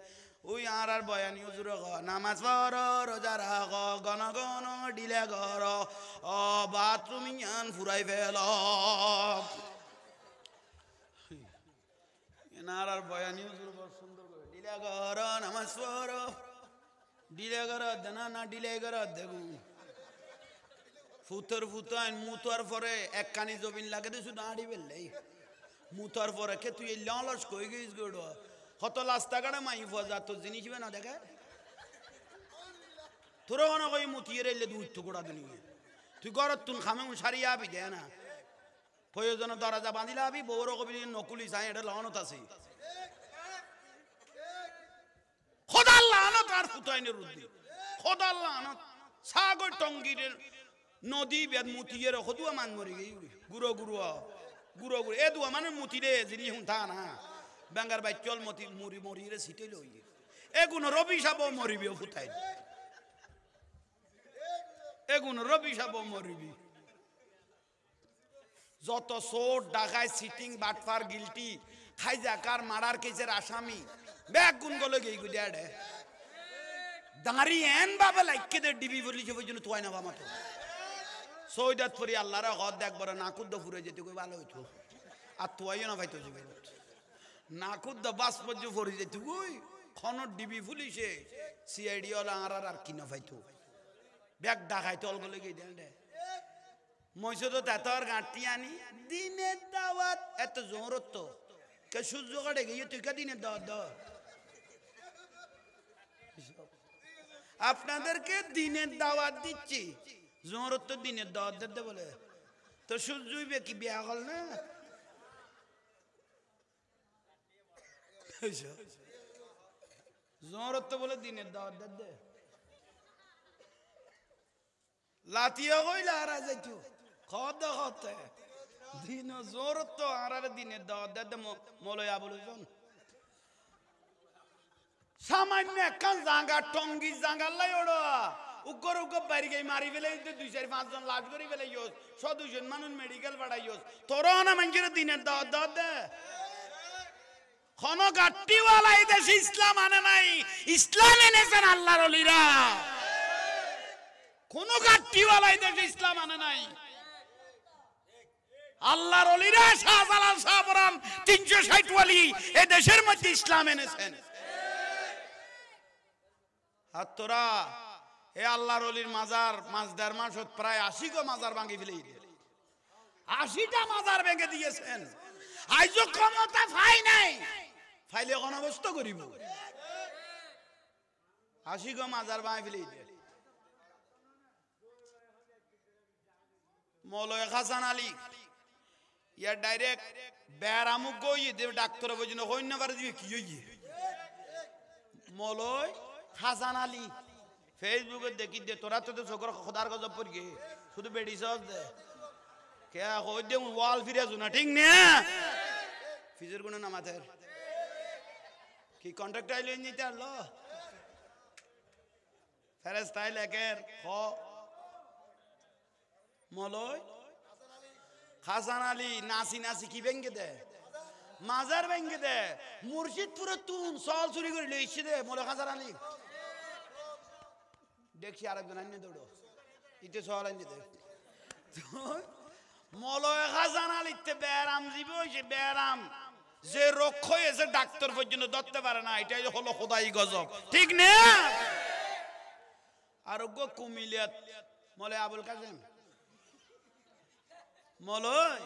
ওই আর বয়ানি হুজুর নামাজ পড় রোজা রাখ গণ গণ ডিলে গর বাথরুম ইয়ান ফুরাই ফেল আর বয়ানি হুজুর বড় সুন্দর করে ডিলে গর নামাজ পড় ডিলে গর দেনা না ডিলে গর দেখুন ফুতর ফুতাইন মুতার পরে এক কানি জবিন লাগে তো শুধু আড়ি বেললেই মুতার পরে কে তুই লস কই গেছিস গোড় কত রাস্তাঘাটে মাই ফজা তো জিনিস না দেখে তোর কোনো কই মুতিয়ে রেলে দুই টুকরা দিলি তুই ঘরত তুন খামে সারিয়ে আবি দে না প্রয়োজন দরজা বাঁধিলে আবি বউর কবি নকুলি চাই এটা লানত আছে খোদার লানত আর ফুটাইনের রুদ্দি খোদার লানত সাগর টঙ্গির নদী বেদ মুতিয়ে খদুয়া মান মরি গই গুরো গুরো গুরো গুরো এ দুয়া মানে মুতিরে জিনিস হুঁথা না বেঙ্গার বাই চল মতি মুড়ি মরিয়ে সিটে লই এগুন রবি সাব মরিবি ফুটাই এগুন রবি সাব মরিবি যত সোট ডাকায় সিটিং বাটফার গিলটি খাইজাকার মারার কেসের আসামি ব্যাগ গুন গলে গই গুডাড়ে দাঁড়ি এন বাবা লাইকে দে ডিবি বলি যে জন্য তোয় না বামাতো সৈদাত পরি আল্লাহর হদ একবার নাকুদ্দ ফুরে যেতে কই ভালো হইতো আর তোয়ও না ভাইতো জীবন নাকুদ্দ বাস পর্য ফুরে যেতে কই খনর ডিবি ফুলিছে সিআইডি ওলা আর কি না ভাইতো ব্যাগ ডাকাই তল গলে গই দে মইছে তো তাতর গাঁটি আনি দিনের দাওয়াত এত জোরত তো কে সূর্য কাটে গিয়ে তুই কে দিনের দাওয়াত দাও আপনাদেরকে দিনের দাওয়াত দিচ্ছি জোরত তো দিনের দাওয়াত দিতে বলে তো সূর্যই বে কি বিয়া হল না জোরত তো বলে দিনের দাওয়াত দে লাতিয়া কইলা আর যাইতো খদ খতে দিন জোরত তো আর দিনের দাওয়াত দে মলয়া বলুন সামান্য একখান জাঙ্গা টঙ্গি জাঙ্গা লাই ওড়া উগ্র উগ্র বাড়ি গিয়ে মারি ফেলে 2-4-5 জন লাশ করে ফেলে ইউজ 100-200 জন মানুষ মেডিকেল পাঠাই ইউজ তোরা না মানুষের দিনের দাওয়াত দাওয়াত দে কোন গাট্টিওয়ালা এই দেশে ইসলাম আনে নাই ইসলাম এনেছেন আল্লাহর ওলিরা কোন গাট্টিওয়ালা দেশে ইসলাম আনে নাই। আল্লাহর ওলিরা শাহজালাল শাহপরান 360 ওয়ালি এই দেশের মধ্যে ইসলাম এনেছেন। আর তোরা এ আল্লাহর ওলির মাজার মাস 1.5 মাস প্রায় 80 গো মাজার ভাঙি ফেলে 80টা মাজার ভেঙে দিয়েছেন। আইজো ক্ষমতা পাই নাই, ফাইলে কোন অবস্থা করিব? 80 গো মাজার ভাঙি ফেলে মৌলানা হাসান আলী ইয়া ডাইরেক্ট বেরামুক গই দে ডাক্তার বজিন হইন পারে দিবে কি হইয়ে মৌলানা হাসান আলী ফেসবুকে দেখি দে তোরা তো চোখর খোদার গজব পড় গে শুধু বেডি সস দে কে হই দে ওয়াল ফিরে জুনা ঠিক না ফিজের গুণ নামাতের কি কন্ট্রাক্ট আইলো নিতে আলো ফেরেশতাই লেকের খ মলয় হাসান আলী নাসি নাসি কি ভেঙ্গে দে মাজার ভেঙ্গে দে মুর্শিদপুরে তুন সল চুরি করে লইছে দে মলয় হাসান আলী দেখছি আরেকজন আইনে দৌড়ো ইতে সল আইনে দে মলয় হাসান আলীতে বেরাম জীব হয়েছে বেরাম যে রোগ হয়েছে ডাক্তার পর্যন্ত ধরতে পারে না, এটাই হলো খোদাই গজব ঠিক না। আরোগ্য কুমিল্লাত মলয় আবুল কাসেম মলয়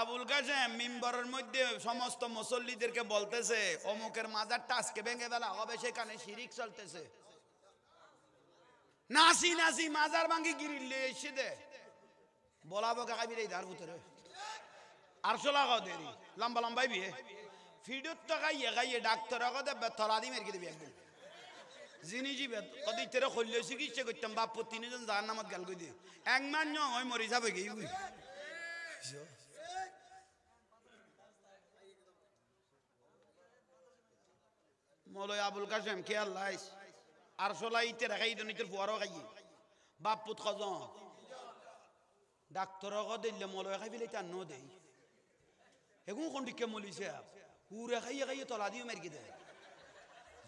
আবুল কাসেম মিম্বরের মধ্যে সমস্ত মুসল্লিদেরকে বলতেছে অমুকের মাজারটা আজকে ভেঙে ফেলা হবে, সেখানে শিরিক চলতেছে। নাসি নাসি মাজার ভাঙি গিরিলে এসে দে বলাবো কাকাবির এই ধার ভিতরে আর চলা গাও দেরি লম্বা লম্বাই বিয়ে ফিডুত তো খাইয়ে খাইয়ে ডাক্তার কথা তলা দি মেরে দিবি একদিন যিনি জিবে কদি তেরে খল্লে চিকিৎসা করতাম বাপ 3 জন যার নামত গাল কই দিয়ে এক মান ওই মরি যাবে গিয়ে মৌলানা আবুল কাসেম কে আল্লাহ আর সোলা ইতে রাখাই দেন ইতের ফুয়ারও খাইয়ে বাপ পুত খজন ডাক্তার দিলে মৌলানা খাই ফেলে তার ন দেই এগুন কোন দিকে মলিছে পুরে খাইয়ে খাইয়ে তলা দিয়ে মেরে দেয়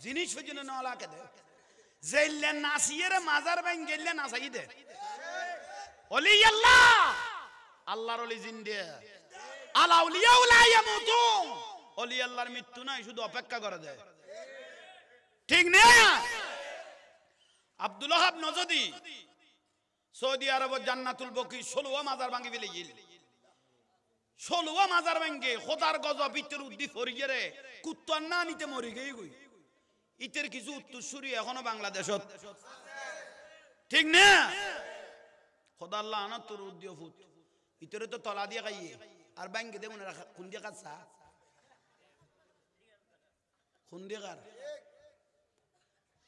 জিনিস পর্যন্ত নলাকে দে জেললে নাসিয়ের মাজার ব্যাং গেললে নাসাই দে ওলি আল্লাহ আল্লাহর ওলি জিন্দে আলা আউলিয়া লা ইয়ামুতু ওলি আল্লাহর মৃত্যু নাই শুধু অপেক্ষা করে দেয় ঠিক না। আব্দুল ওয়াহাব নজদি সৌদি আরব জান্নাতুল বকি 16 মাজার ভাঙি ফেলে গেল 16 মাজার ভাঙে খোদার গজব ইতের উদ্দি ফরিয়ে রে কুত্তার না নিতে মরি গই গই ইতের কিছু উত্তরসূরি এখনো বাংলাদেশত ঠিক না। খোদা আল্লাহ আনত তোর উদ্দিও ফুট ইতের তো তলা দিয়ে খাইয়ে আর ভাঙে দে মনে রাখা কোন দিয়ে কাছা কোন দিয়ে কার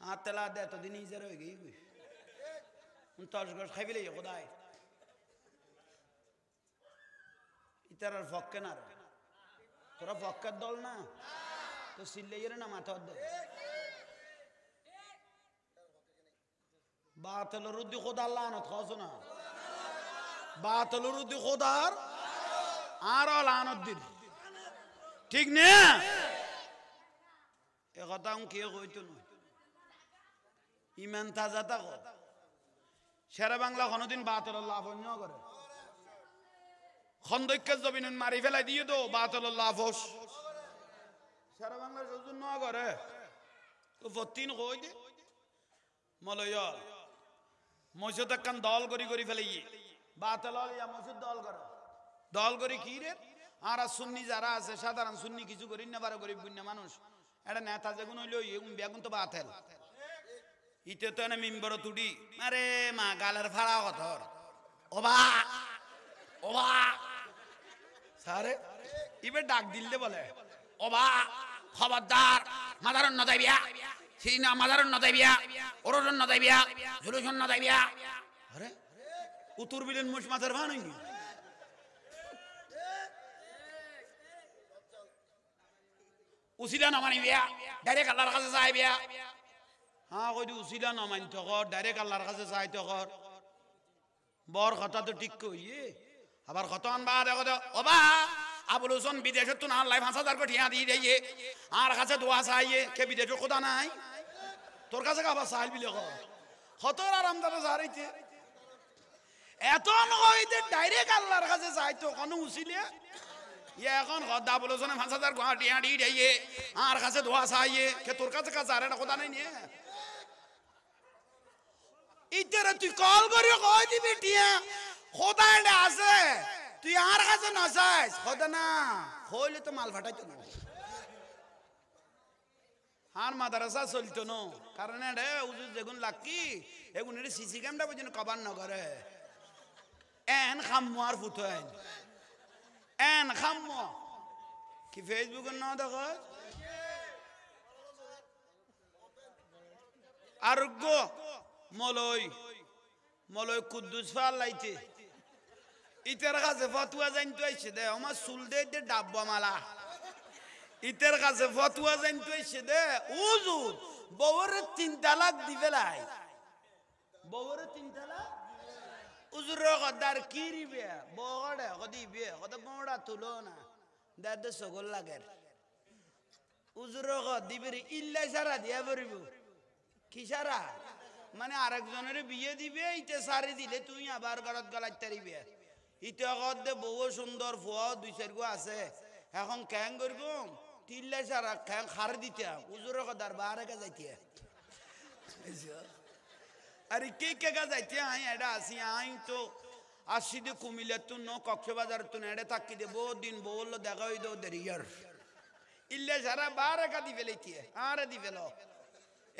আর তেলা দে তো দিন ইজার হয়ে গই গই তস গস খাই ফেলে খোদাই ইতার আর ফক্কে না তোরা ফক্কের দল না তো সিল্লাইয়ের না মাথা দে বাতলের উদ্দি খোদা আল্লাহ আনত খাওয়াছ না বাতলের উদ্দি খোদার আর আনত দিন ঠিক না। এ কথা কে কইতো না ইমান তাজা থাক সেরা বাংলা কোনদিন বাতলের লাভ করে খন্দকের জমিন মারি ফেলাই দিয়ে তো বাতলের লাভ সারা বাংলা সজুন ন করে তো ফতিন কই দে মলয় মসজিদ একখান দল করি করি ফেলে বাতল ইয়া মসজিদ দল করি কি রে আর সুন্নি যারা আছে সাধারণ সুন্নি কিছু করি না পারে গরিব গুণা মানুষ এটা নেতা যেগুন হইল বেগুন তো বাতেল ইতে তো এনে মিম্বর তুডি আরে মা গালের ফাড়া কথর ওবা ওবা সারে ইবে ডাক দিলে বলে ওবা খবরদার মাদারন ন যাইবিয়া সিনা মাদারন ন যাইবিয়া ওরজন ন যাইবিয়া জুলুজন ন যাইবিয়া আরে উত্তর বিলেন মুশ মাথার ভান হইনি উসিলা না মানিবিয়া ডাইরেক্ট আল্লাহর কাছে যাইবিয়া হ্যাঁ কই দি উসিলা না মানতে কর ডাইরেক্ট আল্লাহর কাছে যাইতে কর বর কথা তো ঠিক কইয়ে আবার কত আনবা দেখো তো ওবা আবুল হোসেন বিদেশে তো না লাই 5000 কোটি দিয়ে দিয়ে আর কাছে দোয়া চাইয়ে কে বিদেশে খোদা নাই তোর কাছে আবার চাইল বিলে কতর আরামদারে সারাইতে এত নইতে ডাইরেক্ট আল্লাহর কাছে যাইতো কোনো উসিলে ইয়ে এখন গদা বলেছনে 5000 গুয়াহাটি হাঁটি যাইয়ে আর কাছে দোয়া চাইয়ে কে তোর কাছে কাছে আর একটা কথা নাই নিয়ে ইতেরে তুই কল করি কই দিবি টিয়া খোদা এটা আছে তুই আর কাছে না যাস খোদা না হইলে তো মাল ফাটাইতো না আর মাদ্রাসা চলতো না কারণ এটা উজু যেগুন লাকি এগুন এটা সিসি ক্যামেরা পর্যন্ত কভার না করে এন খাম্মু আর ফুটো এন খাম্মু কি ফেসবুকের না দেখো আরোগ্য মলয় মলয় কুদ্দুস ফালাইতে ইতের কাছে ফতুয়া জানতে আইছে দে আমার চুল দে ডাব্বা মালা ইতের কাছে ফতুয়া জানতে আইছে দে উজুর বউরে 3 তালাক দিবে লাই বউরে 3 তালাক উজুর গদার কি রিবে বড়ে গদিবে গদ বড়া তুলো না দাদ সগল লাগের উজুর গদিবে ইল্লা সারা দিয়া পড়িব কি সারা মানে আরেকজনের বিয়ে দিবে ইতে সারি দিলে তুই আবার ঘরত গলাইতে পারিবে ইতে গদে বউ সুন্দর ফুয়া 2-4 গো আছে এখন ক্যাং করব তিল্লা সারা ক্যাং খার দিতে উজুর গদার বারে কা যাইতে আরে কে কে কা যাইতে আই এটা আসি আই তো আসি দে কুমিল্লা তু ন কক্সবাজার তু নেড়ে থাকি দে বহু দিন বললো দেখা হই দো দেরিয়ার ইল্লা সারা বারে কা দিবে লইতে আরে দিবে লো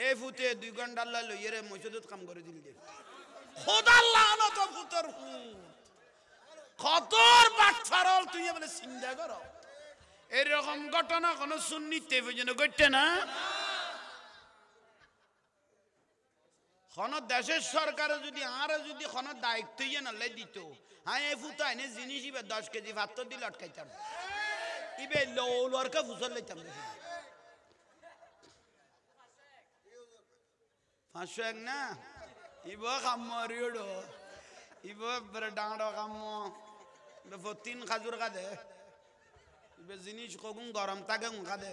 এ ফুতে 2 ঘন্টা লইয়ে রে মসজিদত কাম করে দিল দে খোদা লানত ফুতর কতর বাটফারল তুই বলে চিন্তা করো এরকম ঘটনা কোন সুন্নিতে পর্যন্ত ঘটে না কোন দেশের সরকার যদি আর যদি কোন দায়িত্ব ইয়ে নালে দিত হ্যাঁ এ ফুতো আইনে জিনিস ইবে 10 কেজি ভাত দিল আটকাইতাম ইবে লোলরকে ফুসল লইতাম 500 না ইব খামরিওড়ো ইব বড় ডাঁড়ো খামো বে 3 খাজুর কাদে ইবে জিনিস কগুন গরম থাকে কাদে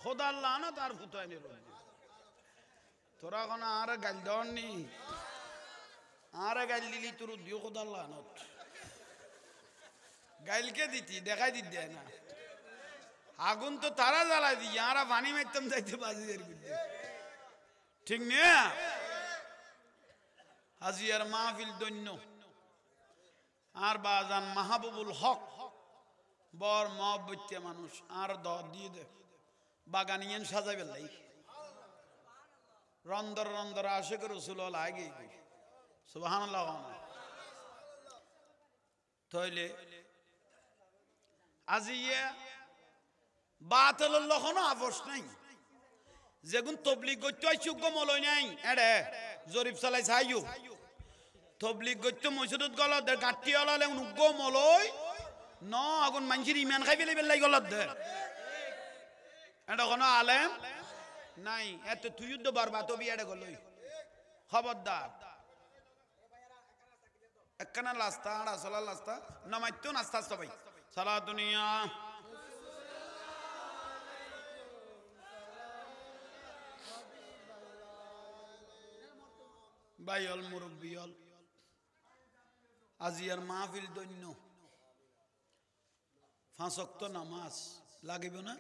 খোদা আল্লাহ না তার ফুতো আইনে তোরা কোন আর গাল দনি আর গাল দিলি তোর দিও খোদা আল্লাহ নত গাইলকে দিতি দেখাই দিতে না আগুন তো তারা জ্বালাই দি আর পানি মারতাম যাইতে বাজিদের বিরুদ্ধে ঠিক না হাজিয়ার মাহফিল দৈন্য আর বাজান মাহবুবুল হক বর মহব্বতে মানুষ আর দ দিয়ে দে বাগানিয়ান সাজাবে লাই রন্দর রন্দর আশিক রাসূল লাগে সুবহানাল্লাহ তাইলে আজিয়া বাতিল লহন আবশ নাই যেগুন তবলিগ গত্য আইছুগ মলই নাই এড়ে জরিফ চালাই চাইও তবলিগ গত্য মসজিদত গল দে গাটি ওলালে উগ্গ মলই ন আগুন মানজির ইমান খাই ফেলে বেলাই গলত দে এটা কোন আলেম নাই এত তুই যুদ্ধ বরবাদ হবি এড়ে গলই খবরদার একখানা লাস্তা আড়া সলা লাস্তা নামাইতো নাস্তা সবাই সালা দুনিয়া বাইল মুরব্বিয়ল আজিয়ার মাহফিল দৈন্য 5 ওয়াক্ত নামাজ লাগিব না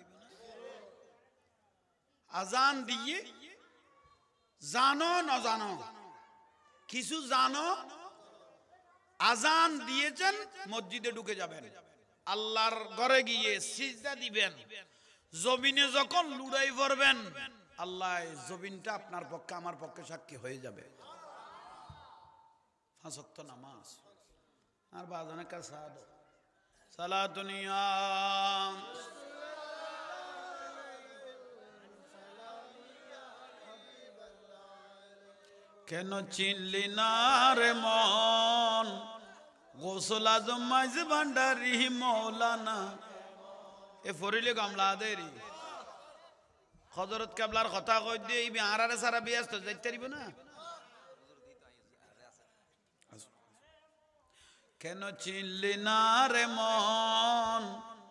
আজান দিয়ে জানো না জানো কিছু জানো আজান দিয়েছেন মসজিদে ঢুকে যাবেন আল্লাহর ঘরে গিয়ে সিজদা দিবেন জমিনে যখন লুড়াই পড়বেন আল্লাহ জমিনটা আপনার পক্ষে আমার পক্ষে সাক্ষী হয়ে যাবে 5 ওয়াক্ত নামাজ আর বাজানে কা সাদ সালাতুনিয়া কেন চিনলি না রে মন গোসল আজম মাঝ ভান্ডারি মৌলানা এ ফরিলে গামলা দেরি হযরত কেবলার কথা কই দিয়ে ইবি আরারে সারা ব্যস্ত যাইতে পারিব না কেন চিনলি না রে মন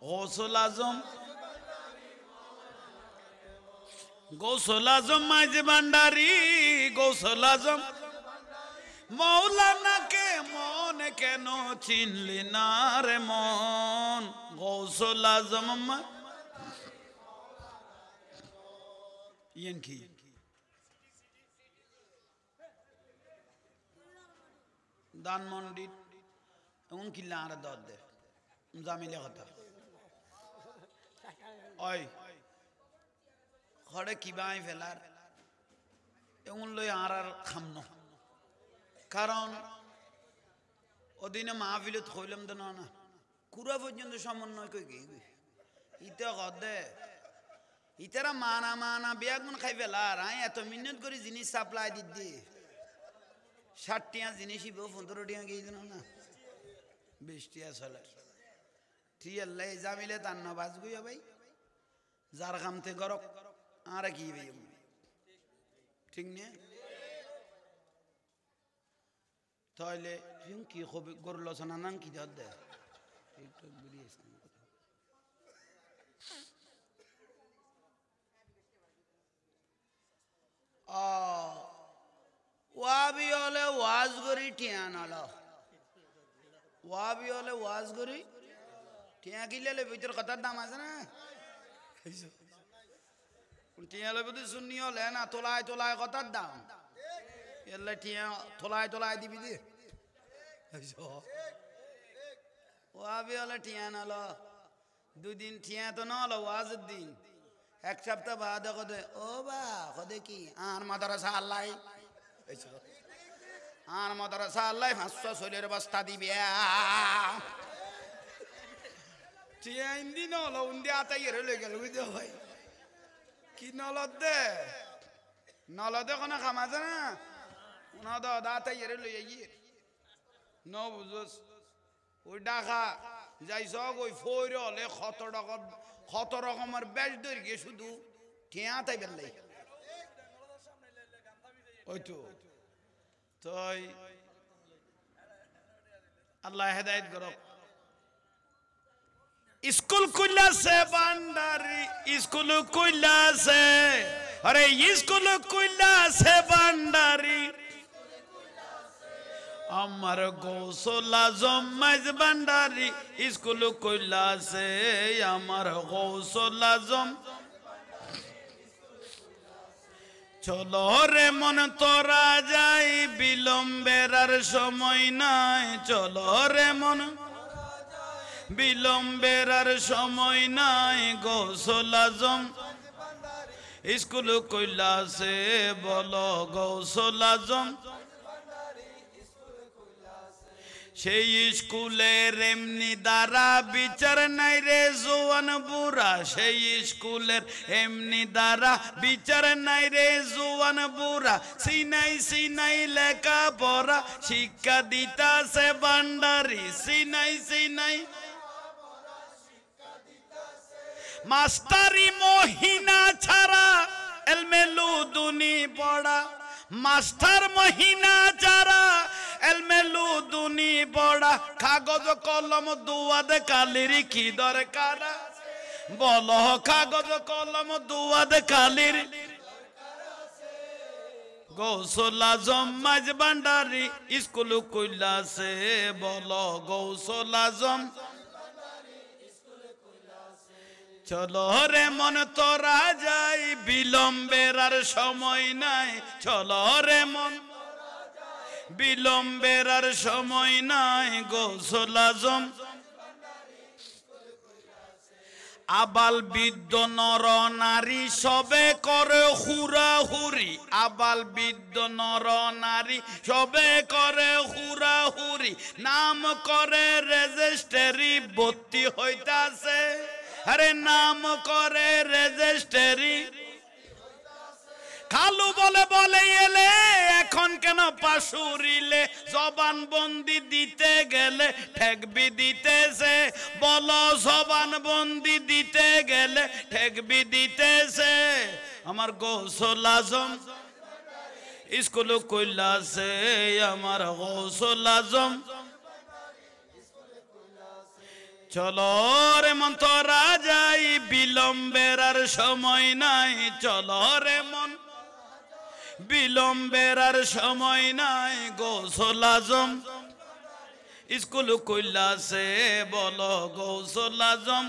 গোসল আজম গৌসুল আজম মাইজ ভান্ডারি গৌসুল আজম মৌলানাকে মনে কেন চিনলি না রে মন গৌসুল আজম ইয়েন কি দানমন্ডি এমন কিল্লা আর দর দে জামিলে কথা ওই খড়ে কিবাই ফেলার এমন লই আর খামন কারণ ওদিনে মাহফিলত কইলাম তো না কুড়া পর্যন্ত সমন্বয় কই গই ইতে কদে ইতারা মানা মানা বিয়াগুন খাই ফেলার আই এত মিনিট করে জিনিস সাপ্লাই দিদি 60 টিয়া জিনিসই 15 টিয়া গিয়ে দিন না 20 টিয়া চলে ঠিক আল্লাহ জামিলে তার না বাজগুই ভাই যার কামতে গরক আর কি ভাই ঠিক না তাহলে কি হবে গরল লোচনা নাম কি দর দে একটু বেরিয়ে ওয়াবি হলে ওয়াজ করি টিয়ান হলো ওয়াবি হলে ওয়াজ করি টিয়া কিনলে ভিতর কথার দাম আছে না টিয়া লবে তো শুনি হলে না তোলায় তোলায় কথার দাম এলে টিয়া তোলায় তোলায় দিবি দি ওয়াবি হলে টিয়ান হলো দুদিন টিয়া তো না হলো ওয়াজের দিন এক সপ্তাহ বাদে কদে ও বা কদে কি আর মাদ্রাসা আল্লাহ আর মাদ্রাসা আল্লাহ 500 শরীরের বস্তা দিবে টিয়া ইন্দি নলো উন্দি আতাই এর লই গেল বুঝতে ভাই কি নলদে কোনো কাম আছে না উনা দা আতাই এর লই গিয়ে ন বুঝস ওই ডাকা যাইছ ওই ফইর হলে কত রকমের বেশ ধরে গিয়ে শুধু টিয়া তাই বেললাই ওই তো তাই আল্লাহ হেদায়েত করক স্কুল খুলছে ভান্ডারি স্কুল খুলছে আরে স্কুল খুলছে ভান্ডারি আমার গৌসুল আজম মাইজ ভান্ডারি স্কুল খুলছে আমার গৌসুল আজম চলো রে মন তোরা যাই বিলম্বের আর সময় নাই চলো রে মন বিলম্বের আর সময় নাই গৌসুল আজম স্কুল কইলাছে বলো গৌসুল আজম সেই স্কুলের এমনি দ্বারা বিচার নাই রে জোয়ান বুড়া সেই স্কুলের এমনি দ্বারা বিচার নাই রে জোয়ান বুড়া সিনাই সিনাই লেখা পড়া শিক্ষা দিতাছে ভান্ডারি সিনাই সিনাই মাস্টারি মহিনা ছাড়া এলমেলু দুনি পড়া মাস্টার মহিনা ছাড়া এলমেলু দুনি পড়া কাগজ কলম দুয়াদ কালির কি দরকার বলো কাগজ কলম দুয়াদ কালির গৌসুল আজম মাইজ ভান্ডারি স্কুল কইলাছে বলো গৌসুল আজম চলো রে মন তোরা যাই বিলম্বের আর সময় নাই চলো রে মন বিলম্বের আর সময় নাই গৌসুল আজম আবাল বৃদ্ধ নর নারী সবে করে হুরাহুরি আবাল বৃদ্ধ নর নারী সবে করে হুরাহুরি নাম করে রেজিস্ট্রি ভর্তি হইতাছে আরে নাম করে রেজিস্ট্রি খালু বলে বলে এলে এখন কেন পাশুরিলে জবান বন্দি দিতে গেলে ঠেকবি দিতেছে বলো জবান বন্দি দিতে গেলে ঠেকবি দিতেছে আমার গৌসুল আজম স্কুল কইলাছে আমার গৌসুল আজম চলো রে মন তোরা যাই বিলম্বের আর সময় নাই চলো রে মন বিলম্বের আর সময় নাই গোসল আজম স্কুল কইলাছে বলো গোসল আজম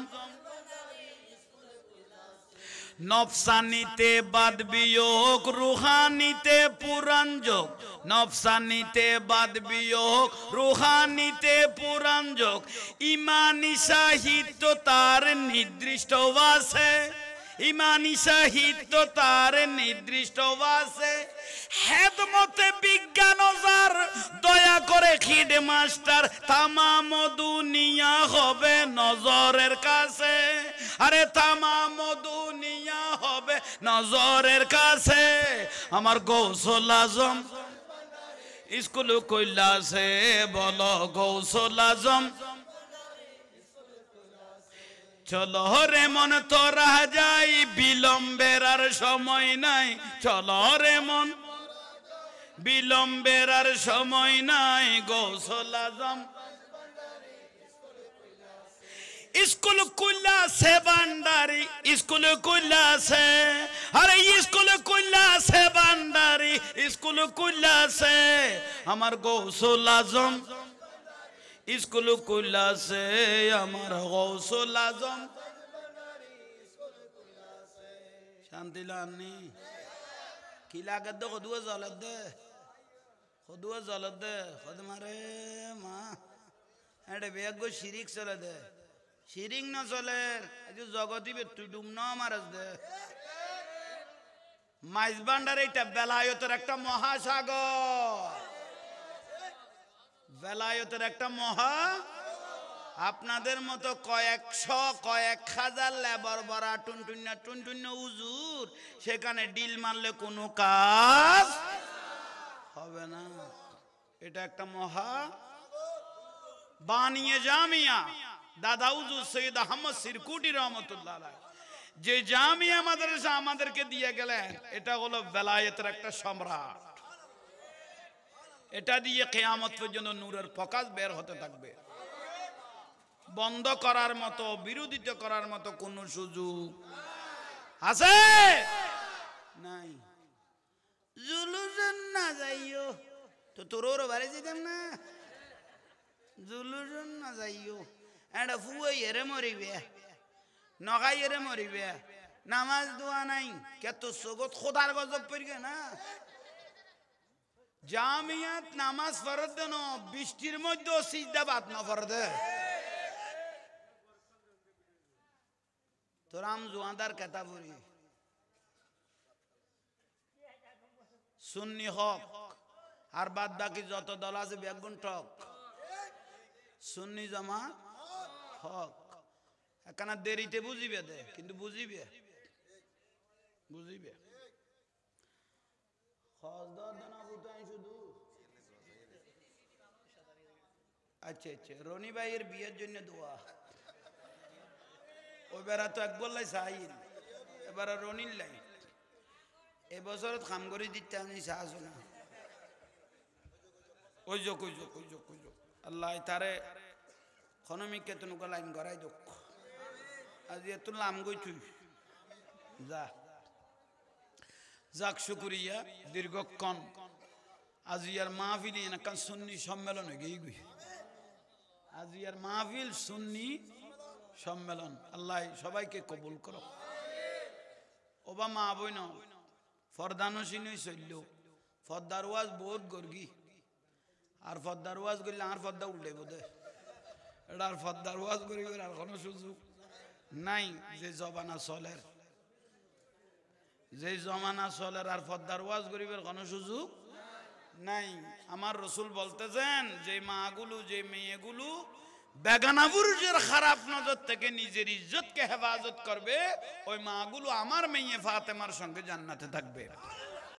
নফসানিতে বাদ বিয়োগ রুহানিতে পুরাণ যোগ নফসানিতে বাদ বিয়োগ রুহানিতে পুরাণ যোগ ইমানি সাহিত্য তার নির্দিষ্ট আছে ইমানি সাহিত্য তার নির্দিষ্ট আছে হেদমতে বিজ্ঞান যার দয়া করে খিড মাস্টার তামাম দুনিয়া হবে নজরের কাছে আরে তামাম দুনিয়া হবে নজরের কাছে আমার গৌসুল আজম স্কুল কইলাছে বলো গৌসুল আজম চলো রে মন তোরা যাই বিলম্বের আর সময় নাই চলো রে মন বিলম্বের আর সময় নাই গৌসুল আজম স্কুল কইলাছে ভান্ডারি স্কুল কইলাছে আরে স্কুল কইলাছে ভান্ডারি স্কুল কইলাছে আমার গৌসুল আজম স্কুল কইলাছে আমার গৌসুল আজম শান্তি লানি কি লাগে দে কদুয়া জলত দে কদুয়া জলত দে কদ মারে মা এটা বেগ গো শিরিক চলে দে শিরিক না চলে জগতি তুই ডুম ন মারাস দে মাইজ ভান্ডার এটা বেলায়তের একটা মহাসাগর বেলায়তের একটা মহা আপনাদের মতো কয়েকশো কয়েক হাজার লেবার বড়া টুনটুন্য উজুর সেখানে ডিল মারলে কোনো কাজ হবে না এটা একটা মহা বানিয়ে জামিয়া দাদা উজুর সৈয়দ আহমদ সিরকুটি রহমতুল্লাহ আলাইহি যে জামিয়া মাদ্রাসা আমাদেরকে দিয়ে গেলেন এটা হলো বেলায়েতের একটা সম্রাট এটা দিয়ে কিয়ামত পর্যন্ত নূরের প্রকাশ বের হতে থাকবে বন্ধ করার মতো বিরোধিতা করার মতো কোনো সুযোগ আছে নাই জুলুজন না যাইও তো তোর বাড়ি যেতাম না জুলুজন না যাইও এটা ফুয়াই এরে মরিবে নগাই এরে মরিবে নামাজ দোয়া নাই কে তো সগত খোদার গজব পড়বে না জামিয়াত নামাজ ফরজ দেন বৃষ্টির মধ্যে সিজদা বাদ না ফরদে তোরাম জোয়াদার কথা বলি সুন্নি হক আর বাদ বাকি যত দল আছে বেগুন টক সুন্নি জামাত হক এখানে দেরিতে বুঝিবে দে কিন্তু বুঝিবে বুঝিবে আচ্ছা আচ্ছা রনি ভাইয়ের বিয়ের জন্য দোয়া ওই বেড়া তো এক বললাই চাইল এবার রনির লাই এবছর কাম করে দিতে আমি চাহাছো না ওই যোগ আল্লাহ তারে খনমিকে তুনুকে লাইন করাই দোক আজি এত লাম গই তুই যা যাক শুকুরিয়া দীর্ঘক্ষণ আজিয়ার মাহফিল এনাকান সুন্নি সম্মেলন হয়ে গই আজিয়ার মাহফিল সুন্নি সম্মেলন আল্লাহ সবাইকে কবুল করো ওবা মা বইন ফরদানসিন চলল ফদ্দার ওয়াজ বহুত গর্গি আর ফদ্দার ওয়াজ করলে আর ফদ্দা উল্টে বোধে এটা আর ফদ্দার ওয়াজ করি আর কোনো সুযোগ নাই যে জমানা চলের যে জমানা চলের আর ফদ্দার ওয়াজ করিবার কোনো সুযোগ নাই আমার রসুল বলতেছেন যে মাগুলো যে মেয়েগুলো বেগানা পুরুষের খারাপ নজর থেকে নিজের ইজ্জতকে হেফাজত করবে ওই মাগুলো আমার মেয়ে ফাতেমার সঙ্গে জান্নাতে থাকবে